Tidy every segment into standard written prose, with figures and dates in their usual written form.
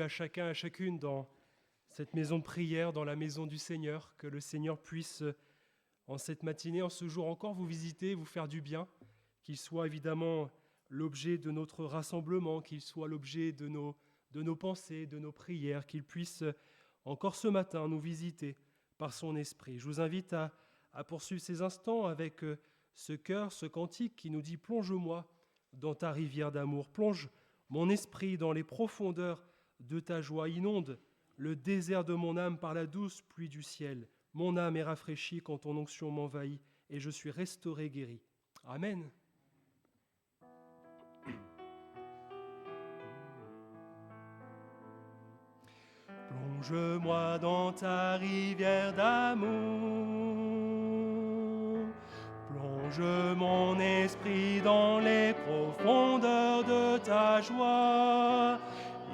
à chacun, à chacune dans cette maison de prière, dans la maison du Seigneur, que le Seigneur puisse, en cette matinée, en ce jour encore, vous visiter, vous faire du bien, qu'il soit évidemment l'objet de notre rassemblement, qu'il soit l'objet de nos pensées, de nos prières, qu'il puisse encore ce matin nous visiter par son esprit. Je vous invite à poursuivre ces instants avec ce cœur, ce cantique qui nous dit « Plonge-moi dans ta rivière d'amour, plonge mon esprit dans les profondeurs de ta joie, inonde le désert de mon âme par la douce pluie du ciel. Mon âme est rafraîchie quand ton onction m'envahit et je suis restauré, guéri. » Amen. Plonge-moi dans ta rivière d'amour, plonge mon esprit dans les profondeurs de ta joie,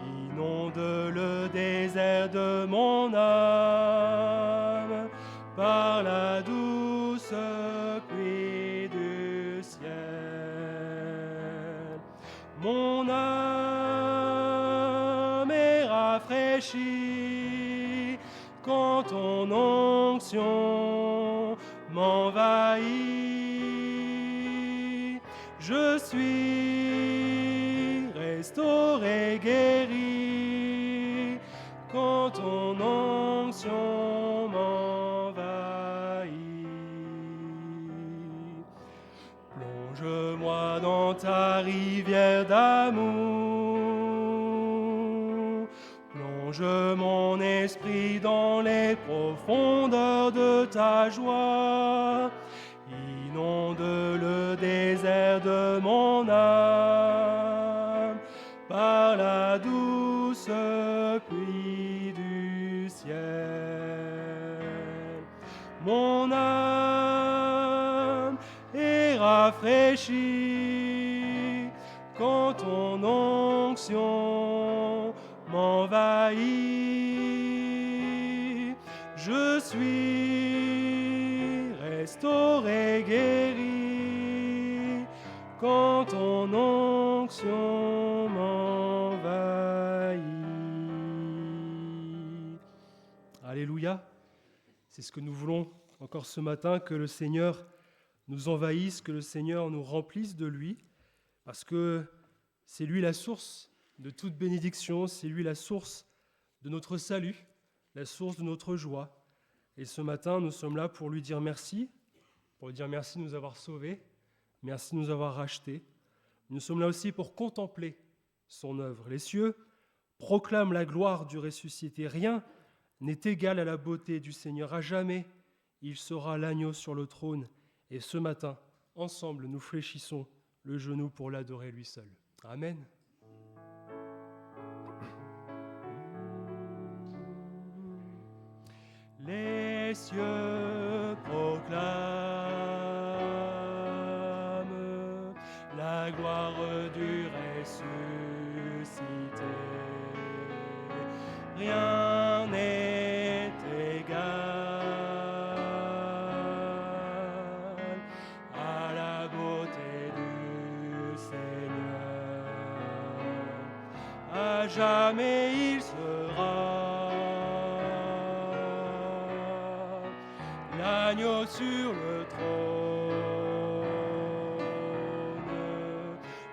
inonde le désert de mon âme par la douce pluie du ciel. Mon âme est rafraîchie quand ton onction m'envahit. Je suis restauré, guéri quand ton onction m'envahit. Plonge-moi dans ta rivière d'amour, plonge mon esprit dans les profondeurs de ta joie, inonde le désert de mon âme par la douce pluie du ciel. Mon âme est rafraîchie quand ton onction m'envahit. Je suis restauré, guéri quand ton onction m'envahit. Alléluia. C'est ce que nous voulons encore ce matin, que le Seigneur nous envahisse, que le Seigneur nous remplisse de lui, parce que c'est lui la source de toute bénédiction, c'est lui la source de notre salut, la source de notre joie. Et ce matin, nous sommes là pour lui dire merci, pour lui dire merci de nous avoir sauvés, merci de nous avoir rachetés. Nous sommes là aussi pour contempler son œuvre. Les cieux proclament la gloire du ressuscité. Rien n'est égal à la beauté du Seigneur. À jamais, il sera l'agneau sur le trône. Et ce matin, ensemble, nous fléchissons le genou pour l'adorer lui seul. Amen. Les cieux proclament la gloire du ressuscité. Rien n'est égal à la beauté du Seigneur. À jamais il sera l'agneau sur le trône.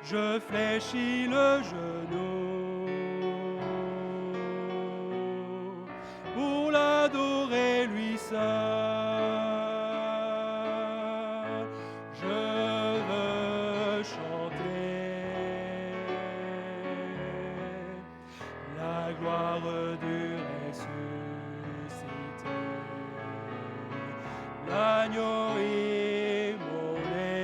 Je fléchis le genou pour l'adorer lui seul. Je veux chanter la gloire du ressuscité. L'agneau immolé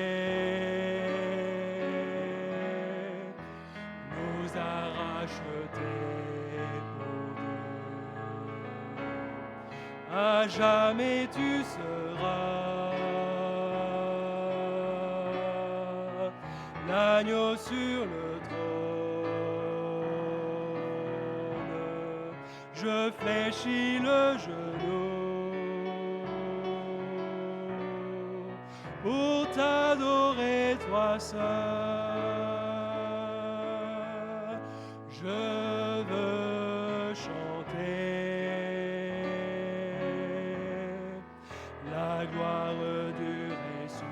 nous a rachetés pour Dieu. À jamais tu seras l'agneau sur le trône. Je fléchis le genou pour t'adorer toi seul. Je veux chanter la gloire du ressuscité,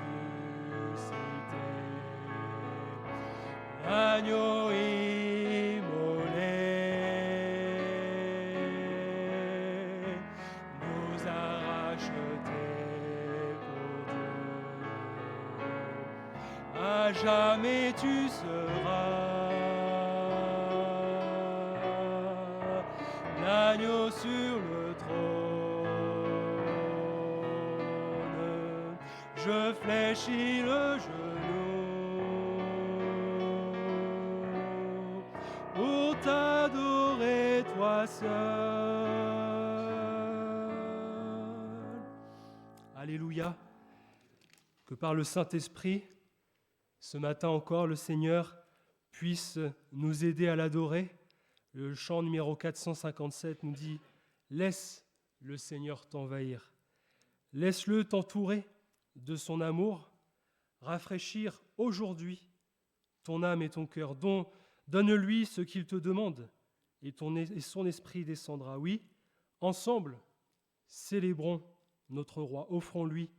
l'agneau immolé nous a rachetés pour Dieu. À jamais tu seras l'agneau sur le trône. Je fléchis le genou pour t'adorer toi seul. Alléluia. Que par le Saint-Esprit, ce matin encore, le Seigneur puisse nous aider à l'adorer. Le chant numéro 457 nous dit « Laisse le Seigneur t'envahir. Laisse-le t'entourer de son amour, rafraîchir aujourd'hui ton âme et ton cœur. Donne-lui ce qu'il te demande et son esprit descendra. Oui, ensemble, célébrons notre roi. Offrons-lui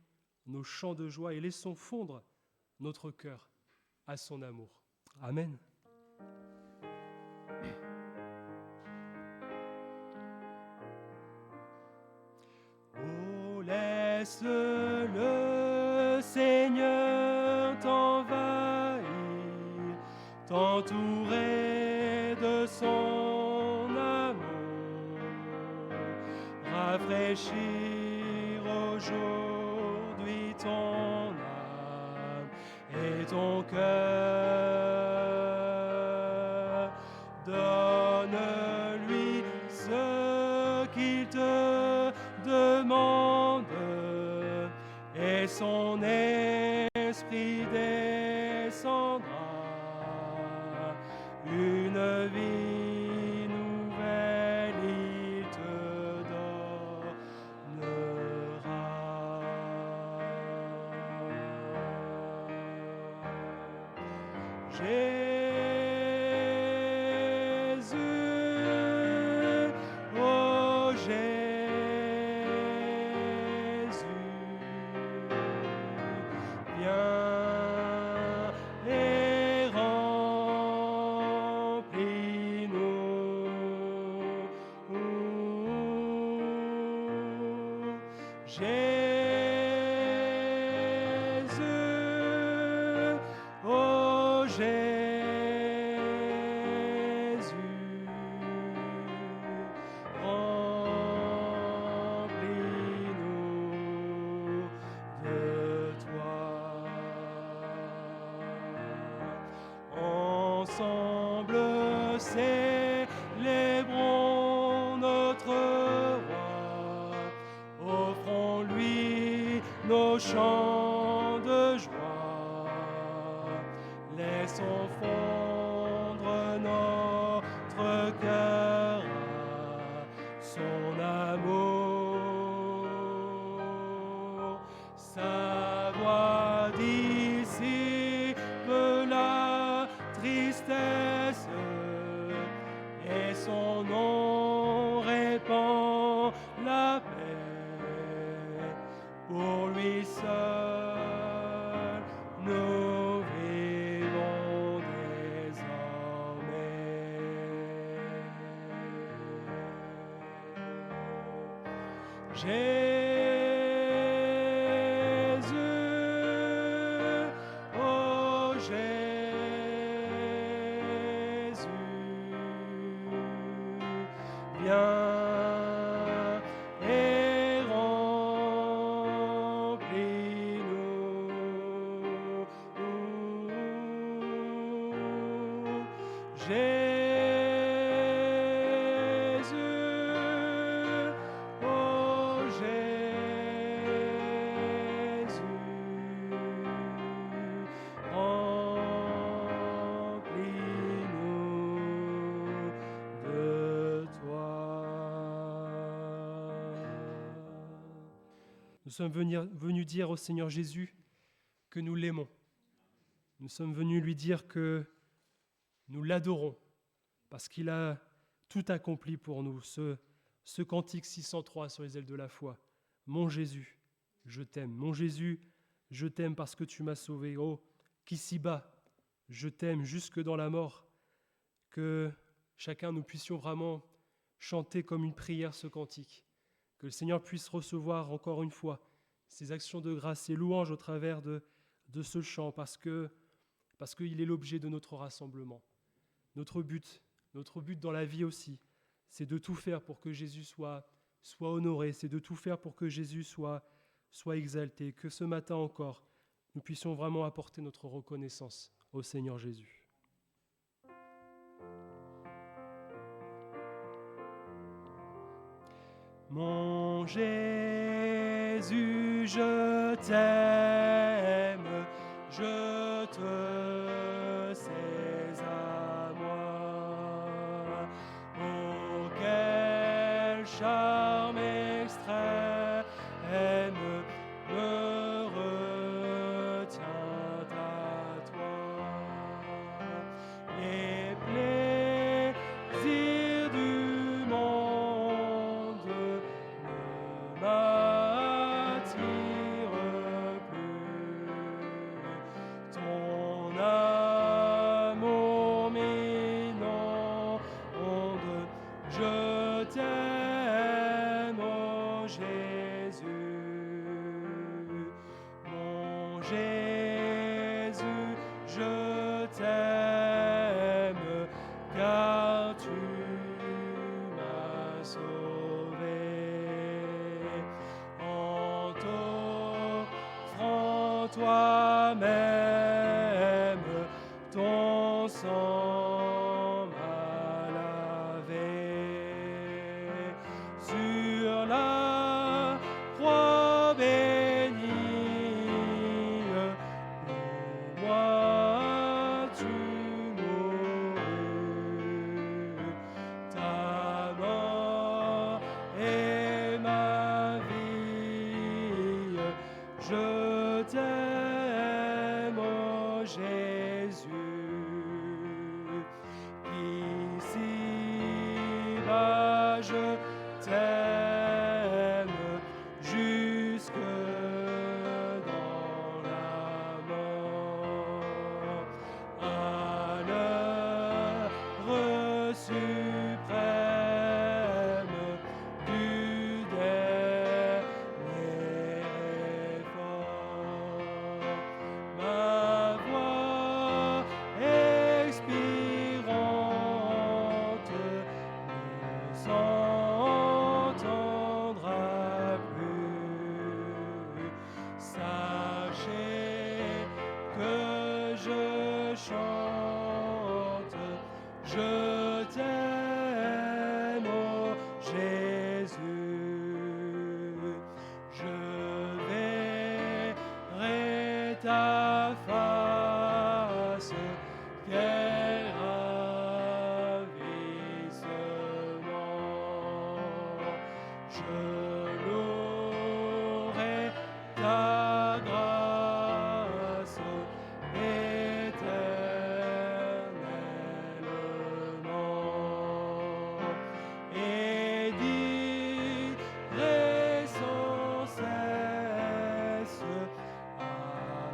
nos chants de joie et laissons fondre notre cœur à son amour. Amen. Oh, laisse le Seigneur t'envahir, t'entourer de son amour, rafraîchir aujourd'hui ton âme et ton cœur. Donne-lui ce qu'il te demande et son esprit descendra. Une vie nouvelle il te donnera. Jésus, oh Jésus, viens et remplis-nous. Jésus, oh Jésus, remplis-nous de toi. Ensemble, célébrons notre roi, offrons-lui nos chants de joie, laissons fondre notre cœur à son amour. Sa voix dissipe la tristesse et son nom répand la paix. Pour lui seul nous vivons désormais. Jésus, oh Jésus, viens et remplis-nous. Jésus, oh Jésus, remplis-nous de toi. Nous sommes venus dire au Seigneur Jésus que nous l'aimons. Nous sommes venus lui dire que nous l'adorons parce qu'il a tout accompli pour nous. Ce cantique 603 sur les ailes de la foi. Mon Jésus, je t'aime. Mon Jésus, je t'aime parce que tu m'as sauvé. Oh, qu'ici-bas, je t'aime jusque dans la mort. Que chacun nous puissions vraiment chanter comme une prière ce cantique. Que le Seigneur puisse recevoir encore une fois ses actions de grâce et louanges au travers de ce chant parce qu'il est l'objet de notre rassemblement. Notre but dans la vie aussi, c'est de tout faire pour que Jésus soit honoré, c'est de tout faire pour que Jésus soit exalté, que ce matin encore, nous puissions vraiment apporter notre reconnaissance au Seigneur Jésus. Mon Jésus, je t'aime, je te sais à moi. Oh, quel charme extrême me retient à toi. Les plaisirs du monde ne m'attirent plus. Ton amour m'inonde, je t'aime, oh Jésus. Mon Jésus, je t'aime, car tu m'as sauvé. En t'offrant toi-même, ton sang m'a lavé. Sur la croix bénie, pour moi tu mourus. Ta mort est ma vie, je t'aime, oh Jésus. Ici-bas je t'aime jusque dans la mort. À l'heure suprême du dernier effort, ma voix expirante ne s'entendra plus. Sachez que je chante, je t'aime, oh Jésus. Je verrai ta face, quel ravissement. Je louerai ta grâce éternellement et dirai sans cesse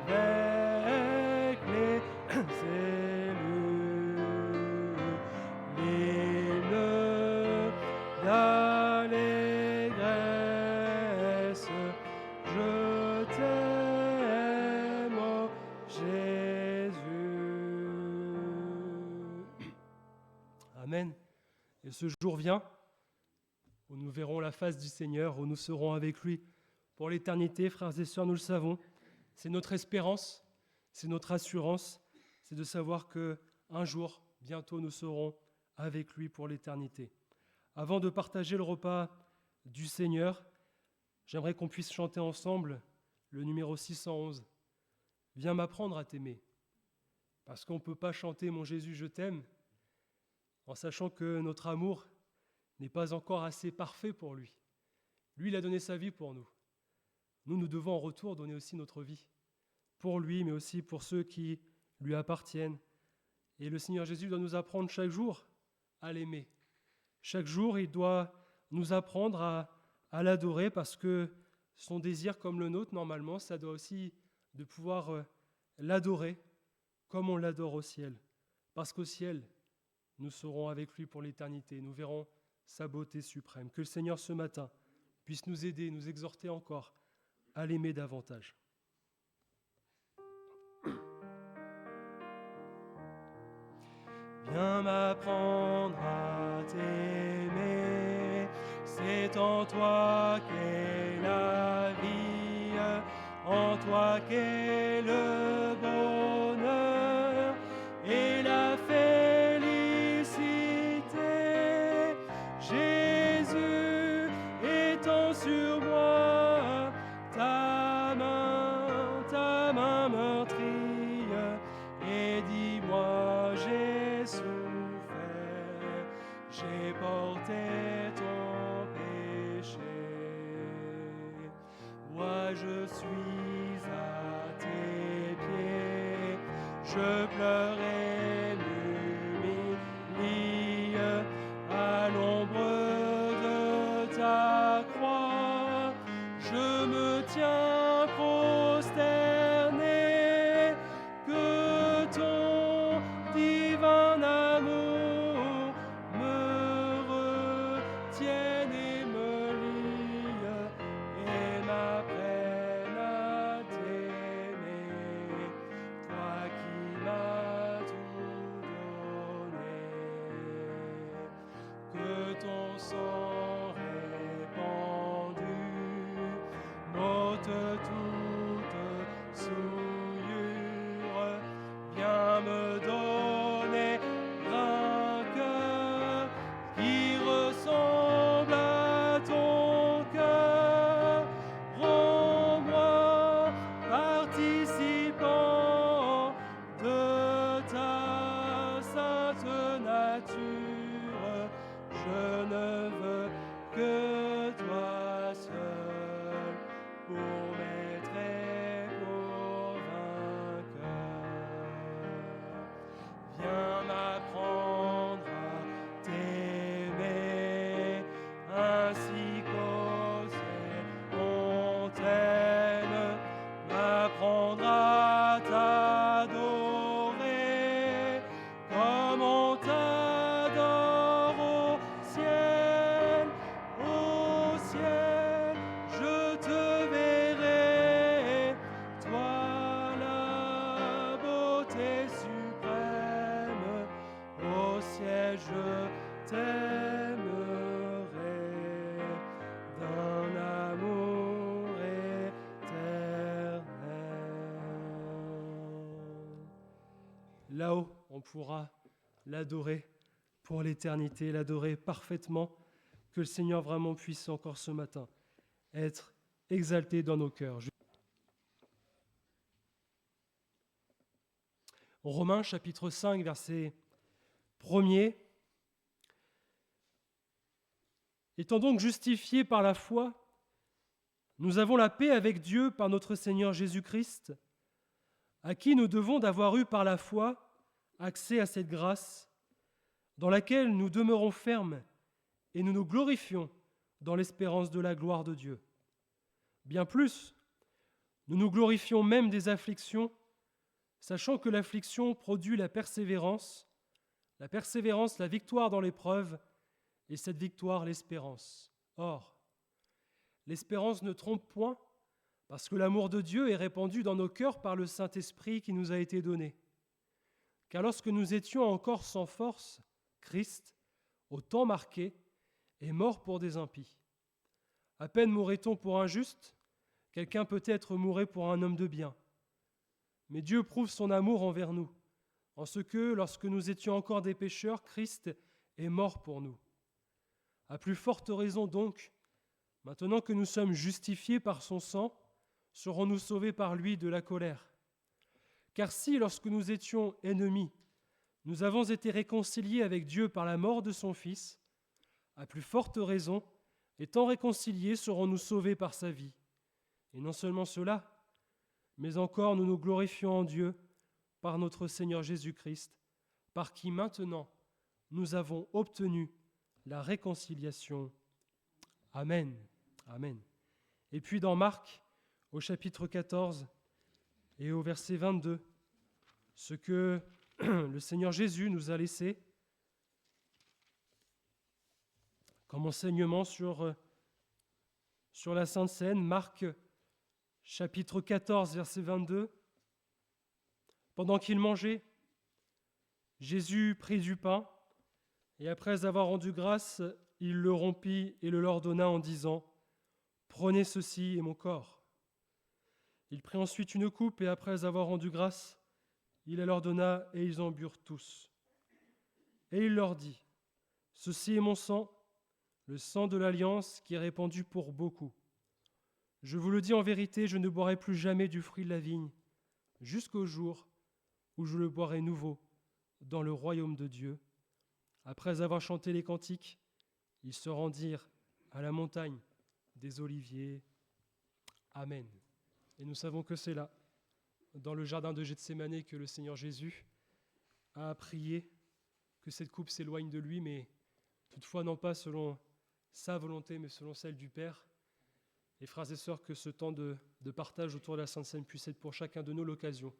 avec les élus l'hymne d'allégresse. Je t'aime, oh Jésus. Amen. Et ce jour vient où nous verrons la face du Seigneur, où nous serons avec lui pour l'éternité. Frères et sœurs, nous le savons. C'est notre espérance, c'est notre assurance, c'est de savoir qu'un jour, bientôt, nous serons avec lui pour l'éternité. Avant de partager le repas du Seigneur, j'aimerais qu'on puisse chanter ensemble le numéro 611. Viens m'apprendre à t'aimer. Parce qu'on ne peut pas chanter « Mon Jésus, je t'aime » en sachant que notre amour n'est pas encore assez parfait pour lui. Lui, il a donné sa vie pour nous. Nous devons en retour donner aussi notre vie pour lui, mais aussi pour ceux qui lui appartiennent. Et le Seigneur Jésus doit nous apprendre chaque jour à l'aimer. Chaque jour, il doit nous apprendre à l'adorer parce que son désir, comme le nôtre, normalement, ça doit aussi de pouvoir l'adorer comme on l'adore au ciel. Parce qu'au ciel, nous serons avec lui pour l'éternité. Nous verrons sa beauté suprême. Que le Seigneur, ce matin, puisse nous aider, nous exhorter encore à l'aimer davantage. Viens m'apprendre à t'aimer, c'est en toi qu'est la vie, en toi qu'est le bonheur et la félicité. Jésus étend sur moi ta main meurtrie, et dis-moi j'ai souffert, j'ai porté ton péché. Moi je suis à tes pieds, je pleurais m'humilie à l'ombre de ta croix. Je me tiens prosterné, que ton divin amour me retienne et me lie et m'apprenne à t'aimer, toi qui m'as tout donné. Que ton sang répandu m'ôte toute souillure, viens me donner un cœur qui ressemble à ton cœur. Rends-moi participant de ta sainte nature. Je ne veux que toi seul pour maître et pour vainqueur. Viens m'apprendre à t'aimer ainsi qu'au ciel on t'aime, m'apprendre à t'adorer comme on t'adore au ciel. Au ciel, je te verrai, toi la beauté suprême. Au ciel, je t'aimerai d'un amour éternel. Là-haut, on pourra l'adorer pour l'éternité, l'adorer parfaitement. Que le Seigneur vraiment puisse encore ce matin être exalté dans nos cœurs. Romains chapitre 5, verset 1er. Étant donc justifiés par la foi, nous avons la paix avec Dieu par notre Seigneur Jésus-Christ, à qui nous devons d'avoir eu par la foi accès à cette grâce, dans laquelle nous demeurons fermes et nous nous glorifions dans l'espérance de la gloire de Dieu. Bien plus, nous nous glorifions même des afflictions, sachant que l'affliction produit la persévérance la victoire dans l'épreuve, et cette victoire l'espérance. Or, l'espérance ne trompe point, parce que l'amour de Dieu est répandu dans nos cœurs par le Saint-Esprit qui nous a été donné. Car lorsque nous étions encore sans force, Christ, au temps marqué, est mort pour des impies. À peine mourrait-on pour un juste, quelqu'un peut-être mourrait pour un homme de bien. Mais Dieu prouve son amour envers nous, en ce que, lorsque nous étions encore des pécheurs, Christ est mort pour nous. À plus forte raison donc, maintenant que nous sommes justifiés par son sang, serons-nous sauvés par lui de la colère. Car si, lorsque nous étions ennemis, nous avons été réconciliés avec Dieu par la mort de son Fils, à plus forte raison, étant réconciliés, serons-nous sauvés par sa vie. Et non seulement cela, mais encore nous nous glorifions en Dieu par notre Seigneur Jésus-Christ, par qui maintenant nous avons obtenu la réconciliation. Amen. Amen. Et puis dans Marc, au chapitre 14 et au verset 22, ce que le Seigneur Jésus nous a laissé comme enseignement sur la Sainte Seine, Marc chapitre 14, verset 22. Pendant qu'il mangeait, Jésus prit du pain, et après avoir rendu grâce, il le rompit et le leur donna en disant, « Prenez ceci est mon corps. » Il prit ensuite une coupe, et après avoir rendu grâce, il la leur donna, et ils en burent tous. Et il leur dit, « Ceci est mon sang, le sang de l'alliance qui est répandu pour beaucoup. Je vous le dis en vérité, je ne boirai plus jamais du fruit de la vigne, jusqu'au jour où je le boirai nouveau dans le royaume de Dieu. » Après avoir chanté les cantiques, ils se rendirent à la montagne des Oliviers. Amen. Et nous savons que c'est là, dans le jardin de Gethsémanée, que le Seigneur Jésus a prié que cette coupe s'éloigne de lui, mais toutefois non pas selon sa volonté, mais selon celle du Père. Et frères et sœurs, que ce temps de partage autour de la Sainte Seine puisse être pour chacun de nous l'occasion,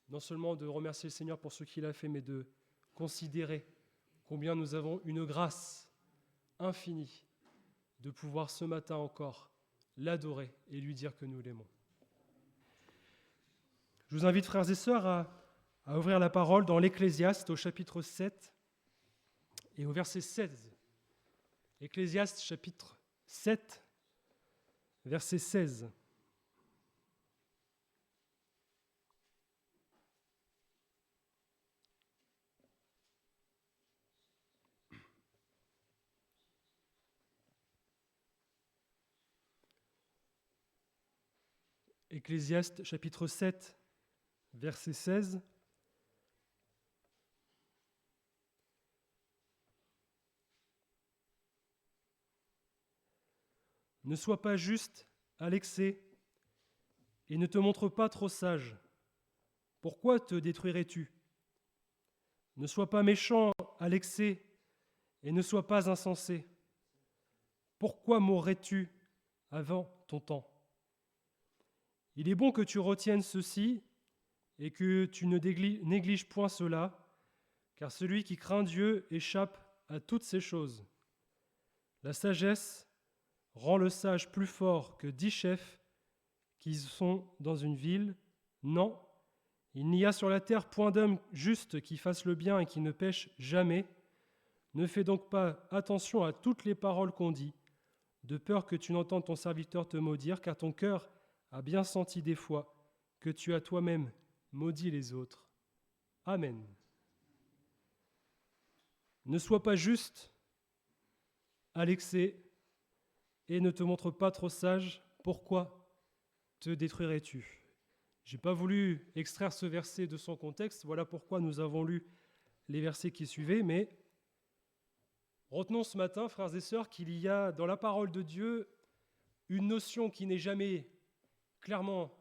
non seulement de remercier le Seigneur pour ce qu'il a fait, mais de considérer combien nous avons une grâce infinie de pouvoir ce matin encore l'adorer et lui dire que nous l'aimons. Je vous invite, frères et sœurs, à ouvrir la parole dans l'Ecclésiaste au chapitre 7 et au verset 16. Ecclésiaste chapitre 7, verset 16. Ecclésiaste chapitre 7, verset 16. Ne sois pas juste à l'excès et ne te montre pas trop sage. Pourquoi te détruirais-tu? Ne sois pas méchant à l'excès et ne sois pas insensé. Pourquoi mourrais-tu avant ton temps? Il est bon que tu retiennes ceci et que tu ne négliges point cela, car celui qui craint Dieu échappe à toutes ces choses. La sagesse rend le sage plus fort que 10 chefs qui sont dans une ville. Non, il n'y a sur la terre point d'homme juste qui fasse le bien et qui ne pêche jamais. Ne fais donc pas attention à toutes les paroles qu'on dit, de peur que tu n'entendes ton serviteur te maudire, car ton cœur a bien senti des fois que tu as toi-même maudit les autres. Amen. Ne sois pas juste à l'excès et ne te montre pas trop sage. Pourquoi te détruirais-tu? Je n'ai pas voulu extraire ce verset de son contexte, voilà pourquoi nous avons lu les versets qui suivaient, mais retenons ce matin, frères et sœurs, qu'il y a dans la parole de Dieu une notion qui n'est jamais clairement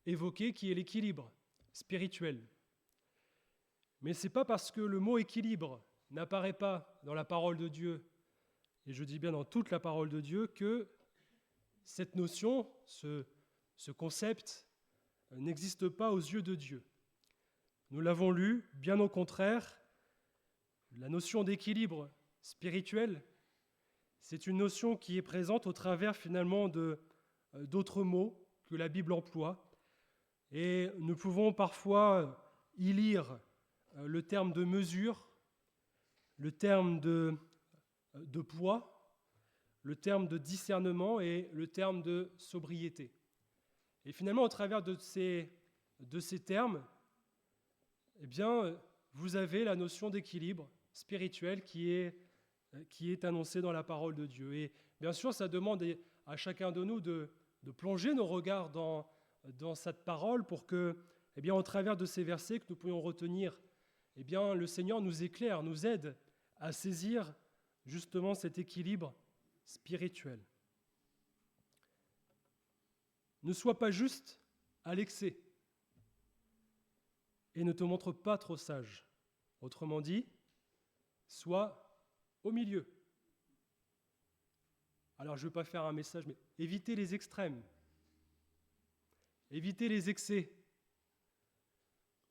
évoquée, qui est l'équilibre spirituel. Mais ce n'est pas parce que le mot équilibre n'apparaît pas dans la parole de Dieu, et je dis bien dans toute la parole de Dieu, que cette notion, ce concept, n'existe pas aux yeux de Dieu. Nous l'avons lu, bien au contraire, la notion d'équilibre spirituel, c'est une notion qui est présente au travers finalement d'autres mots que la Bible emploie. Et nous pouvons parfois y lire le terme de mesure, le terme de poids, le terme de discernement et le terme de sobriété. Et finalement, au travers de ces termes, eh bien, vous avez la notion d'équilibre spirituel qui est annoncée dans la parole de Dieu. Et bien sûr, ça demande à chacun de nous de plonger nos regards dans cette parole pour que, eh bien, au travers de ces versets que nous pourrions retenir, eh bien, le Seigneur nous éclaire, nous aide à saisir justement cet équilibre spirituel. Ne sois pas juste à l'excès et ne te montre pas trop sage. Autrement dit, sois au milieu. Alors je ne veux pas faire un message, mais évitez les extrêmes. Évitez les excès.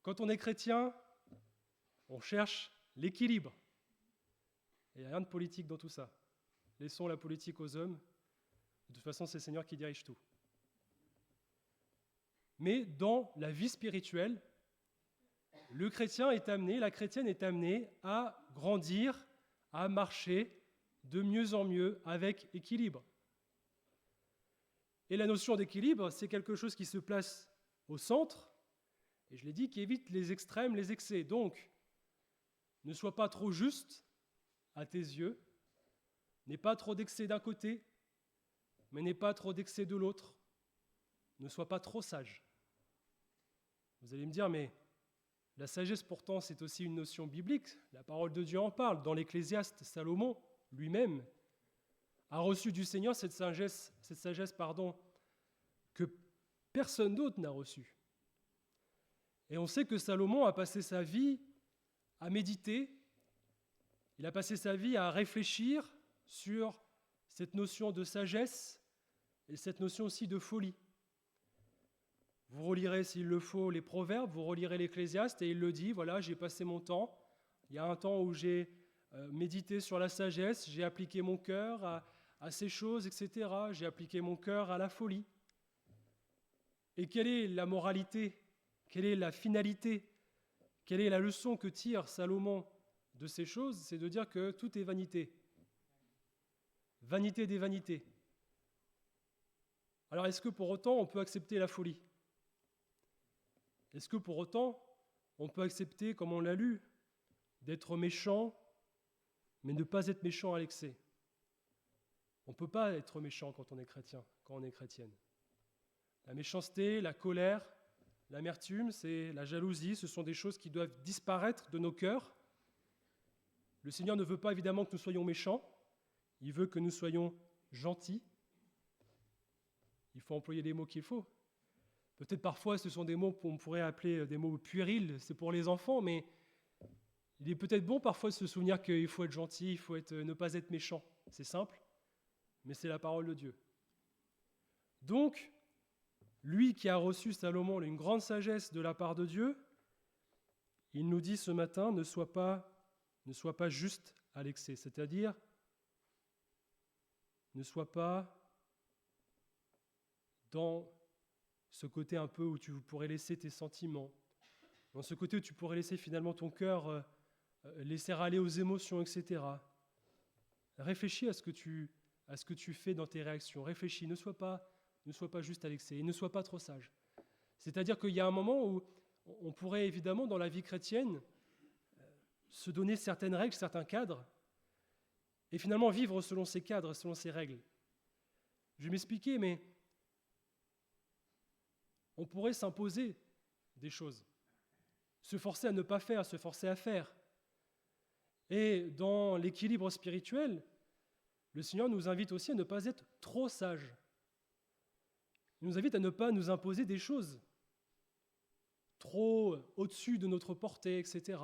Quand on est chrétien, on cherche l'équilibre. Et il n'y a rien de politique dans tout ça. Laissons la politique aux hommes. De toute façon, c'est le Seigneur qui dirige tout. Mais dans la vie spirituelle, le chrétien est amené, la chrétienne est amenée à grandir, à marcher de mieux en mieux avec équilibre. Et la notion d'équilibre, c'est quelque chose qui se place au centre, et je l'ai dit, qui évite les extrêmes, les excès. Donc, ne sois pas trop juste à tes yeux, n'aie pas trop d'excès d'un côté, mais n'aie pas trop d'excès de l'autre. Ne sois pas trop sage. Vous allez me dire, mais la sagesse pourtant c'est aussi une notion biblique, la parole de Dieu en parle. Dans l'Ecclésiaste, Salomon lui-même a reçu du Seigneur cette sagesse que personne d'autre n'a reçue. Et on sait que Salomon a passé sa vie à méditer, il a passé sa vie à réfléchir sur cette notion de sagesse et cette notion aussi de folie. Vous relirez, s'il le faut, les Proverbes, vous relirez l'Ecclésiaste, et il le dit, voilà, j'ai passé mon temps. Il y a un temps où j'ai médité sur la sagesse, j'ai appliqué mon cœur à ces choses, etc. J'ai appliqué mon cœur à la folie. Et quelle est la moralité? Quelle est la finalité? Quelle est la leçon que tire Salomon de ces choses? C'est de dire que tout est vanité. Vanité des vanités. Alors, est-ce que pour autant on peut accepter la folie? Est-ce que pour autant on peut accepter, comme on l'a lu, d'être méchant, mais ne pas être méchant à l'excès? On ne peut pas être méchant quand on est chrétien, quand on est chrétienne. La méchanceté, la colère, l'amertume, c'est la jalousie, ce sont des choses qui doivent disparaître de nos cœurs. Le Seigneur ne veut pas évidemment que nous soyons méchants, il veut que nous soyons gentils. Il faut employer les mots qu'il faut. Peut-être parfois ce sont des mots qu'on pourrait appeler des mots puérils, c'est pour les enfants, mais il est peut-être bon parfois de se souvenir qu'il faut être gentil, il faut ne pas être méchant. C'est simple, mais c'est la parole de Dieu. Donc, lui qui a reçu, Salomon, une grande sagesse de la part de Dieu, il nous dit ce matin, ne sois pas juste à l'excès, c'est-à-dire ne sois pas dans ce côté un peu où tu pourrais laisser tes sentiments, dans ce côté où tu pourrais laisser finalement ton cœur laisser aller aux émotions, etc. Réfléchis à ce que tu fais dans tes réactions. Réfléchis, ne sois pas juste à l'excès et ne sois pas trop sage. C'est-à-dire qu'il y a un moment où on pourrait évidemment, dans la vie chrétienne, se donner certaines règles, certains cadres, et finalement vivre selon ces cadres, selon ces règles. Je vais m'expliquer, mais on pourrait s'imposer des choses, se forcer à ne pas faire, se forcer à faire. Et dans l'équilibre spirituel, le Seigneur nous invite aussi à ne pas être trop sages. Il nous invite à ne pas nous imposer des choses trop au-dessus de notre portée, etc.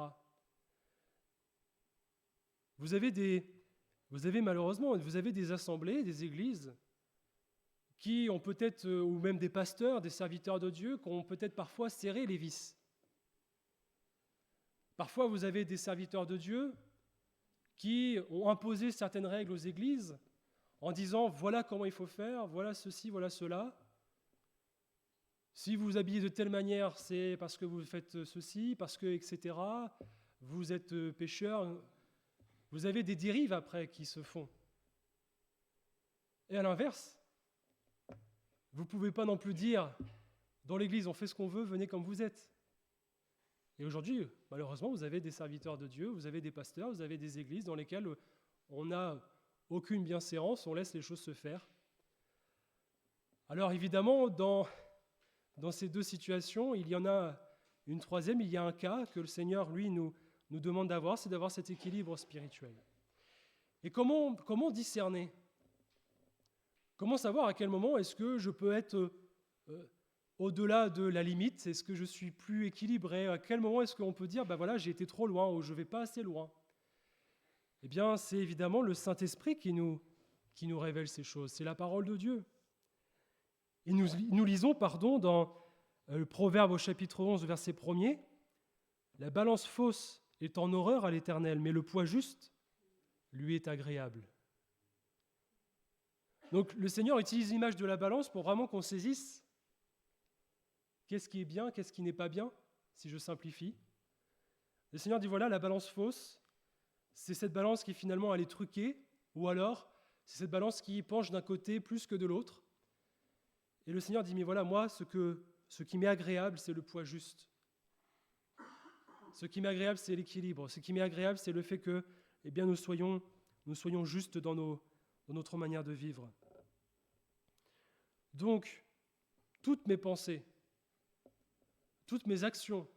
Vous avez malheureusement des assemblées, des églises qui ont peut-être, ou même des pasteurs, des serviteurs de Dieu, qui ont peut-être parfois serré les vis. Parfois, vous avez des serviteurs de Dieu qui ont imposé certaines règles aux églises en disant « voilà comment il faut faire, voilà ceci, voilà cela ». Si vous vous habillez de telle manière, c'est parce que vous faites ceci, parce que, etc. Vous êtes pécheur. Vous avez des dérives après qui se font. Et à l'inverse, vous ne pouvez pas non plus dire dans l'Église, on fait ce qu'on veut, venez comme vous êtes. Et aujourd'hui, malheureusement, vous avez des serviteurs de Dieu, vous avez des pasteurs, vous avez des églises dans lesquelles on n'a aucune bienséance, on laisse les choses se faire. Alors évidemment, dans ces deux situations, il y en a une troisième, il y a un cas que le Seigneur, lui, nous demande d'avoir, c'est d'avoir cet équilibre spirituel. Et comment discerner? Comment savoir à quel moment est-ce que je peux être au-delà de la limite? Est-ce que je suis plus équilibré? À quel moment est-ce qu'on peut dire, voilà, j'ai été trop loin ou je ne vais pas assez loin? Eh bien, c'est évidemment le Saint-Esprit qui nous qui nous révèle ces choses, c'est la parole de Dieu. Et nous lisons dans le Proverbe au chapitre 11, verset 1er, « La balance fausse est en horreur à l'Éternel, mais le poids juste lui est agréable. » Donc le Seigneur utilise l'image de la balance pour vraiment qu'on saisisse qu'est-ce qui est bien, qu'est-ce qui n'est pas bien, si je simplifie. Le Seigneur dit, voilà, la balance fausse, c'est cette balance qui finalement elle est truquée, ou alors c'est cette balance qui penche d'un côté plus que de l'autre. Et le Seigneur dit, mais voilà, moi, ce qui m'est agréable, c'est le poids juste. Ce qui m'est agréable, c'est l'équilibre. Ce qui m'est agréable, c'est le fait que nous soyons justes dans notre manière de vivre. Donc, toutes mes pensées, toutes mes actions,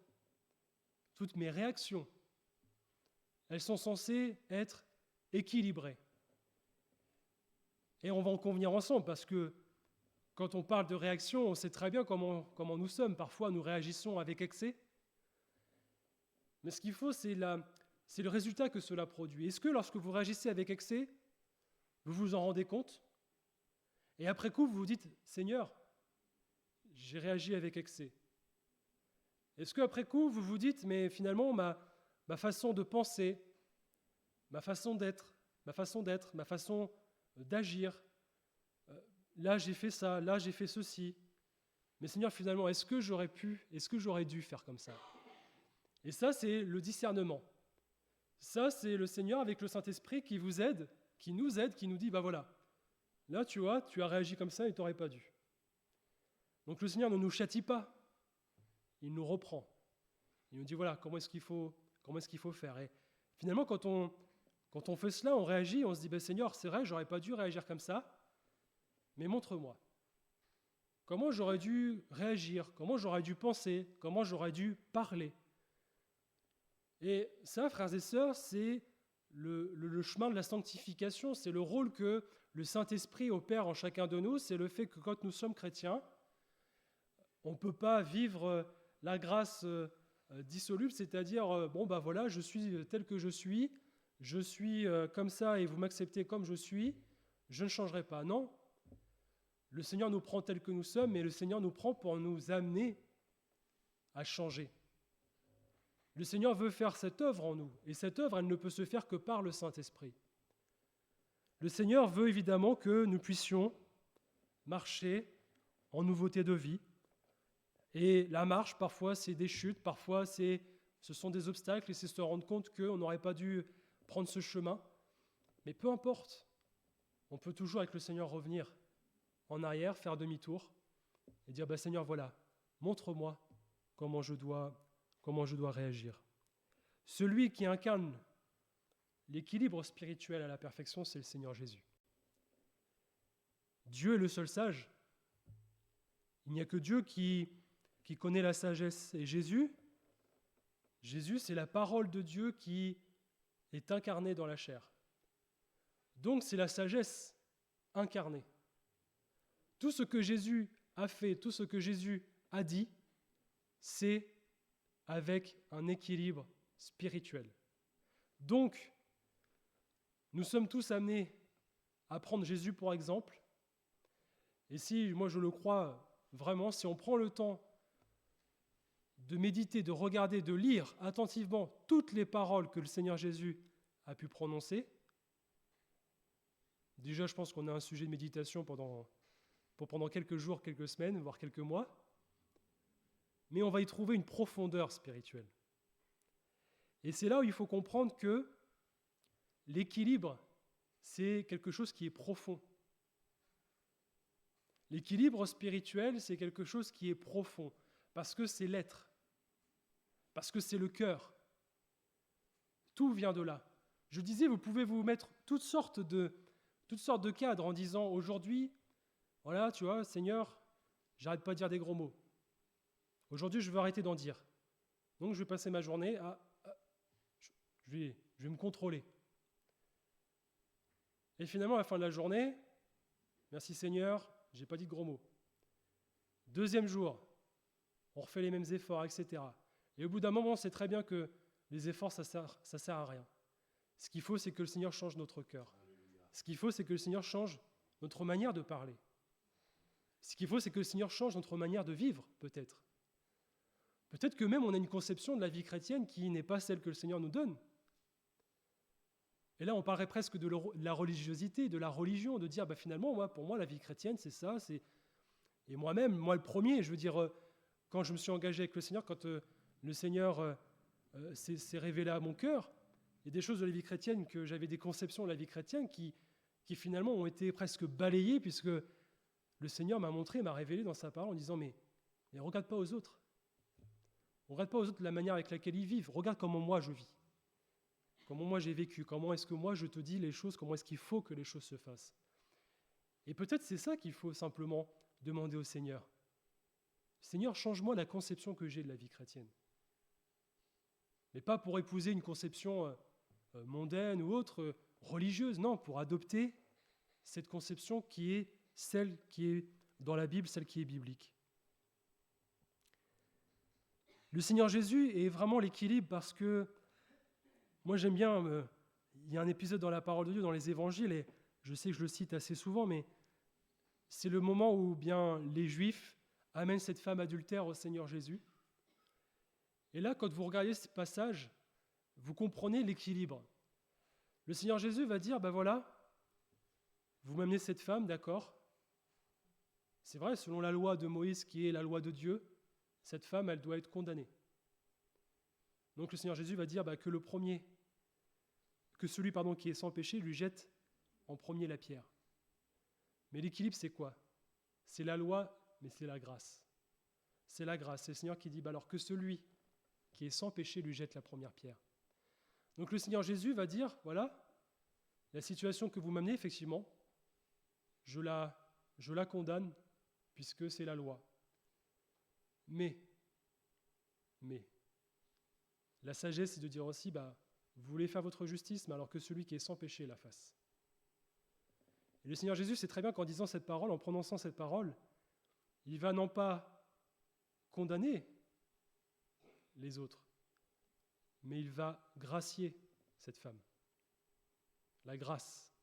toutes mes réactions, elles sont censées être équilibrées. Et on va en convenir ensemble, parce que quand on parle de réaction, on sait très bien comment nous sommes. Parfois, nous réagissons avec excès. Mais ce qu'il faut, c'est le résultat que cela produit. Est-ce que lorsque vous réagissez avec excès, vous vous en rendez compte? Et après coup, vous vous dites, Seigneur, j'ai réagi avec excès. Est-ce qu'après coup, vous vous dites, mais finalement, ma façon de penser, ma façon d'être, ma façon d'agir, là j'ai fait ça, là j'ai fait ceci. Mais Seigneur, finalement, est-ce que j'aurais dû faire comme ça? Et ça, c'est le discernement. Ça, c'est le Seigneur avec le Saint-Esprit qui vous aide, qui nous aide, qui nous dit, voilà, là tu vois, tu as réagi comme ça et tu n'aurais pas dû. Donc le Seigneur ne nous châtie pas, il nous reprend. Il nous dit, voilà, comment est-ce qu'il faut faire. Et finalement, quand on fait cela, on réagit, on se dit, Seigneur, c'est vrai, j'aurais pas dû réagir comme ça, mais montre-moi. Comment j'aurais dû réagir, comment j'aurais dû penser, comment j'aurais dû parler. Et ça, frères et sœurs, c'est le chemin de la sanctification, c'est le rôle que le Saint-Esprit opère en chacun de nous, c'est le fait que quand nous sommes chrétiens, on ne peut pas vivre la grâce dissoluble, c'est-à-dire, voilà, je suis tel que je suis comme ça et vous m'acceptez comme je suis, je ne changerai pas. Non, le Seigneur nous prend tel que nous sommes, mais le Seigneur nous prend pour nous amener à changer. Le Seigneur veut faire cette œuvre en nous, et cette œuvre, elle ne peut se faire que par le Saint-Esprit. Le Seigneur veut évidemment que nous puissions marcher en nouveauté de vie, et la marche, parfois, c'est des chutes, parfois, ce sont des obstacles, et c'est se rendre compte qu'on n'aurait pas dû prendre ce chemin. Mais peu importe, on peut toujours, avec le Seigneur, revenir en arrière, faire demi-tour, et dire, Seigneur, voilà, montre-moi comment je dois réagir. Celui qui incarne l'équilibre spirituel à la perfection, c'est le Seigneur Jésus. Dieu est le seul sage. Il n'y a que Dieu qui connaît la sagesse. Et Jésus, c'est la parole de Dieu qui est incarnée dans la chair. Donc c'est la sagesse incarnée. Tout ce que Jésus a fait, tout ce que Jésus a dit, c'est avec un équilibre spirituel. Donc, nous sommes tous amenés à prendre Jésus pour exemple. Et si, moi je le crois vraiment, si on prend le temps de méditer, de regarder, de lire attentivement toutes les paroles que le Seigneur Jésus a pu prononcer, déjà je pense qu'on a un sujet de méditation pendant quelques jours, quelques semaines, voire quelques mois, mais on va y trouver une profondeur spirituelle. Et c'est là où il faut comprendre que l'équilibre, c'est quelque chose qui est profond. L'équilibre spirituel, c'est quelque chose qui est profond, parce que c'est l'être, parce que c'est le cœur. Tout vient de là. Je disais, vous pouvez vous mettre toutes sortes de cadres en disant, aujourd'hui, voilà, tu vois, Seigneur, j'arrête pas de dire des gros mots. Aujourd'hui, je veux arrêter d'en dire. Donc, je vais passer ma journée je vais me contrôler. Et finalement, à la fin de la journée, merci Seigneur, j'ai pas dit de gros mots. Deuxième jour, on refait les mêmes efforts, etc. Et au bout d'un moment, on sait très bien que les efforts, ça sert à rien. Ce qu'il faut, c'est que le Seigneur change notre cœur. Ce qu'il faut, c'est que le Seigneur change notre manière de parler. Ce qu'il faut, c'est que le Seigneur change notre manière de vivre, peut-être. Peut-être que même on a une conception de la vie chrétienne qui n'est pas celle que le Seigneur nous donne. Et là, on parlerait presque de la religiosité, de la religion, de dire, finalement, pour moi, la vie chrétienne, c'est ça. Et moi-même, moi le premier, je veux dire, quand je me suis engagé avec le Seigneur, quand le Seigneur s'est révélé à mon cœur, il y a des choses de la vie chrétienne que j'avais des conceptions de la vie chrétienne qui finalement ont été presque balayées, puisque le Seigneur m'a montré, m'a révélé dans sa parole en disant, mais regarde pas aux autres. Regarde pas aux autres la manière avec laquelle ils vivent. Regarde comment moi je vis. Comment moi j'ai vécu. Comment est-ce que moi je te dis les choses. Comment est-ce qu'il faut que les choses se fassent. Et peut-être c'est ça qu'il faut simplement demander au Seigneur. Seigneur, change-moi la conception que j'ai de la vie chrétienne. Mais pas pour épouser une conception mondaine ou autre, religieuse. Non, pour adopter cette conception qui est celle qui est dans la Bible, celle qui est biblique. Le Seigneur Jésus est vraiment l'équilibre parce que moi j'aime bien, il y a un épisode dans la parole de Dieu, dans les évangiles, et je sais que je le cite assez souvent, mais c'est le moment où bien les Juifs amènent cette femme adultère au Seigneur Jésus. Et là, quand vous regardez ce passage, vous comprenez l'équilibre. Le Seigneur Jésus va dire, voilà, vous m'amenez cette femme, d'accord. C'est vrai, selon la loi de Moïse qui est la loi de Dieu, cette femme, elle doit être condamnée. Donc le Seigneur Jésus va dire que celui qui est sans péché lui jette en premier la pierre. Mais l'équilibre, c'est quoi? C'est la loi, mais c'est la grâce. C'est la grâce. C'est le Seigneur qui dit, alors que celui qui est sans péché lui jette la première pierre. Donc le Seigneur Jésus va dire, voilà, la situation que vous m'amenez, effectivement, je la condamne, puisque c'est la loi. Mais, la sagesse, c'est de dire aussi, vous voulez faire votre justice, mais alors que celui qui est sans péché la fasse. Et le Seigneur Jésus sait très bien qu'en disant cette parole, en prononçant cette parole, il va non pas condamner les autres, mais il va gracier cette femme. La grâce.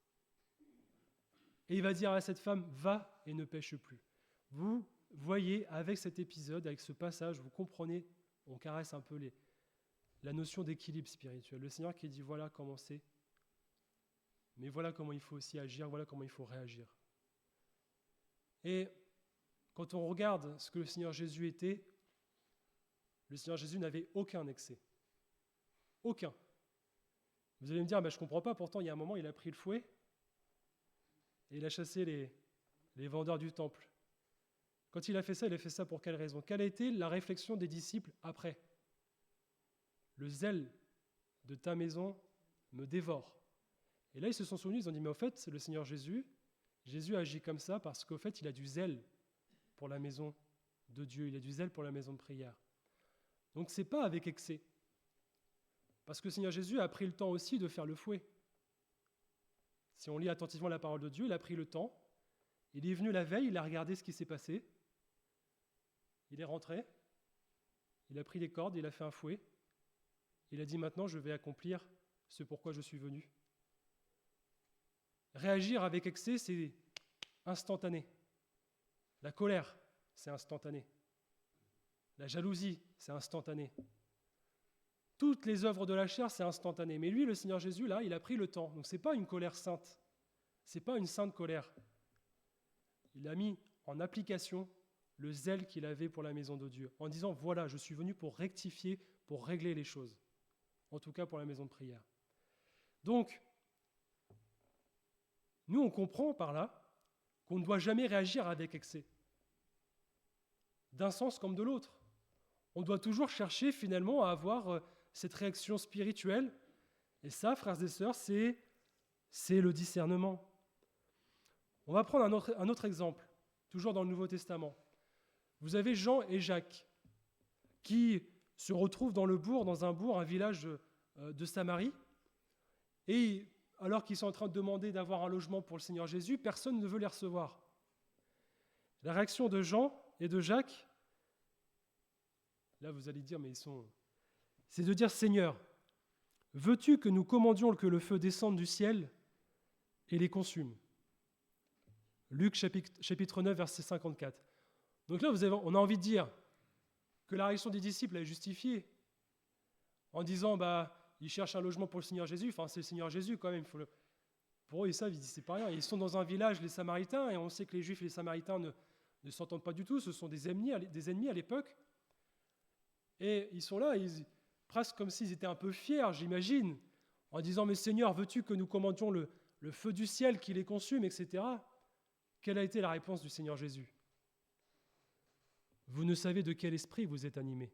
Et il va dire à cette femme, va et ne pêche plus. Vous voyez, avec cet épisode, avec ce passage, vous comprenez, on caresse un peu la notion d'équilibre spirituel. Le Seigneur qui dit, voilà comment c'est, mais voilà comment il faut aussi agir, voilà comment il faut réagir. Et quand on regarde ce que le Seigneur Jésus était, le Seigneur Jésus n'avait aucun excès. Aucun. Vous allez me dire, je ne comprends pas, pourtant il y a un moment, il a pris le fouet et il a chassé les vendeurs du temple. Quand il a fait ça pour quelle raison? Quelle a été la réflexion des disciples après? Le zèle de ta maison me dévore. Et là, ils se sont souvenus, ils ont dit, mais au fait, c'est le Seigneur Jésus agit comme ça parce qu'au fait, il a du zèle pour la maison de Dieu, il a du zèle pour la maison de prière. Donc, ce n'est pas avec excès. Parce que le Seigneur Jésus a pris le temps aussi de faire le fouet. Si on lit attentivement la parole de Dieu, il a pris le temps, il est venu la veille, il a regardé ce qui s'est passé, il est rentré, il a pris les cordes, il a fait un fouet, il a dit maintenant je vais accomplir ce pourquoi je suis venu. Réagir avec excès, c'est instantané. La colère, c'est instantané. La jalousie, c'est instantané. Toutes les œuvres de la chair, c'est instantané. Mais lui, le Seigneur Jésus, là, il a pris le temps. Donc ce n'est pas une colère sainte. Ce n'est pas une sainte colère. Il a mis en application le zèle qu'il avait pour la maison de Dieu, en disant, voilà, je suis venu pour rectifier, pour régler les choses. En tout cas pour la maison de prière. Donc, nous, on comprend par là qu'on ne doit jamais réagir avec excès, d'un sens comme de l'autre. On doit toujours chercher finalement à avoir cette réaction spirituelle. Et ça, frères et sœurs, c'est le discernement. On va prendre un autre exemple, toujours dans le Nouveau Testament. Vous avez Jean et Jacques qui se retrouvent dans un bourg, un village de Samarie. Et alors qu'ils sont en train de demander d'avoir un logement pour le Seigneur Jésus, personne ne veut les recevoir. La réaction de Jean et de Jacques, là vous allez dire, c'est de dire, Seigneur, veux-tu que nous commandions que le feu descende du ciel et les consume. Luc chapitre 9, verset 54. Donc là, on a envie de dire que la réaction des disciples est justifiée en disant, ils cherchent un logement pour le Seigneur Jésus, enfin c'est le Seigneur Jésus quand même. Pour eux, ils savent, ils disent, c'est pas rien. Ils sont dans un village, les Samaritains, et on sait que les Juifs et les Samaritains ne s'entendent pas du tout, ce sont des ennemis à l'époque. Et ils sont là, presque comme s'ils étaient un peu fiers, j'imagine, en disant, mais Seigneur, veux-tu que nous commandions le feu du ciel qui les consume, etc. Quelle a été la réponse du Seigneur Jésus? Vous ne savez de quel esprit vous êtes animés.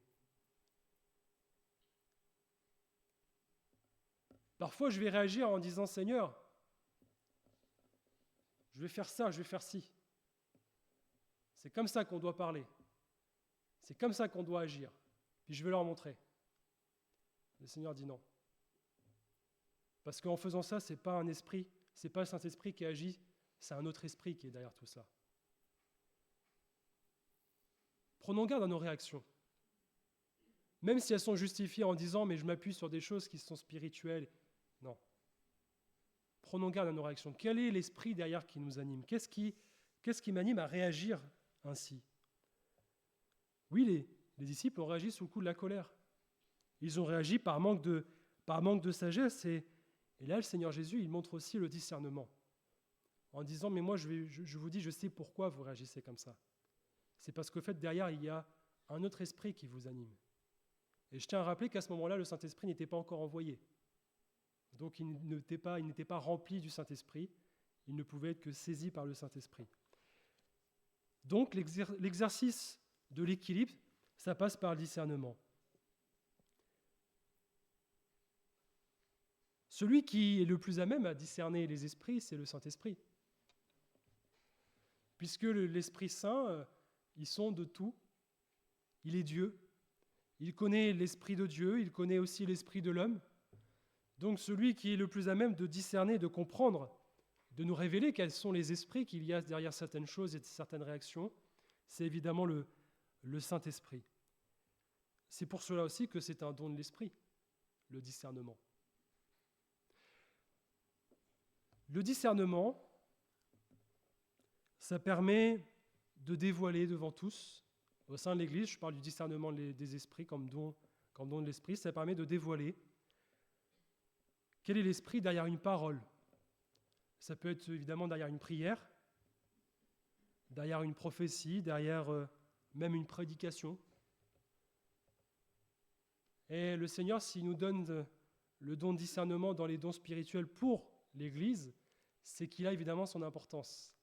Parfois, je vais réagir en disant, Seigneur, je vais faire ça, je vais faire ci. C'est comme ça qu'on doit parler. C'est comme ça qu'on doit agir. Puis je vais leur montrer. Le Seigneur dit non. Parce qu'en faisant ça, c'est pas un esprit, c'est pas le Saint-Esprit qui agit, c'est un autre esprit qui est derrière tout ça. Prenons garde à nos réactions. Même si elles sont justifiées en disant « mais je m'appuie sur des choses qui sont spirituelles », non. Prenons garde à nos réactions. Quel est l'esprit derrière qui nous anime? Qu'est-ce qui m'anime à réagir ainsi? Oui, les disciples ont réagi sous le coup de la colère. Ils ont réagi par manque de sagesse. Et là, le Seigneur Jésus, il montre aussi le discernement. En disant, mais moi, je vous dis, je sais pourquoi vous réagissez comme ça. C'est parce qu'au fait, derrière, il y a un autre esprit qui vous anime. Et je tiens à rappeler qu'à ce moment-là, le Saint-Esprit n'était pas encore envoyé. Donc, il n'était pas rempli du Saint-Esprit. Il ne pouvait être que saisi par le Saint-Esprit. Donc, l'exercice de l'équilibre, ça passe par le discernement. Celui qui est le plus à même à discerner les esprits, c'est le Saint-Esprit. Puisque l'Esprit Saint, il sonde de tout, il est Dieu, il connaît l'Esprit de Dieu, il connaît aussi l'Esprit de l'homme. Donc celui qui est le plus à même de discerner, de comprendre, de nous révéler quels sont les esprits qu'il y a derrière certaines choses et certaines réactions, c'est évidemment le Saint-Esprit. C'est pour cela aussi que c'est un don de l'Esprit, le discernement. Le discernement, ça permet de dévoiler devant tous, au sein de l'Église, je parle du discernement des esprits comme don de l'Esprit, ça permet de dévoiler quel est l'esprit derrière une parole. Ça peut être évidemment derrière une prière, derrière une prophétie, derrière même une prédication. Et le Seigneur, s'il nous donne le don de discernement dans les dons spirituels pour l'Église, c'est qu'il a évidemment son importance.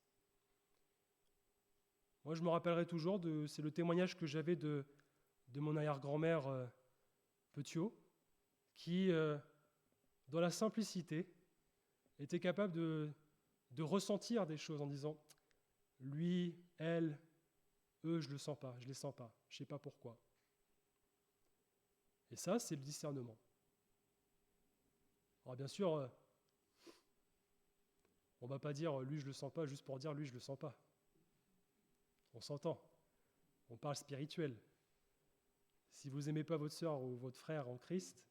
Moi, je me rappellerai toujours, c'est le témoignage que j'avais de mon arrière-grand-mère Petiot, qui, dans la simplicité, était capable de ressentir des choses en disant « lui, elle, eux, je ne le sens pas, je ne les sens pas, je ne sais pas pourquoi ». Et ça, c'est le discernement. Alors bien sûr, on ne va pas dire « lui, je ne le sens pas » juste pour dire « lui, je ne le sens pas ». On s'entend. On parle spirituel. Si vous n'aimez pas votre sœur ou votre frère en Christ,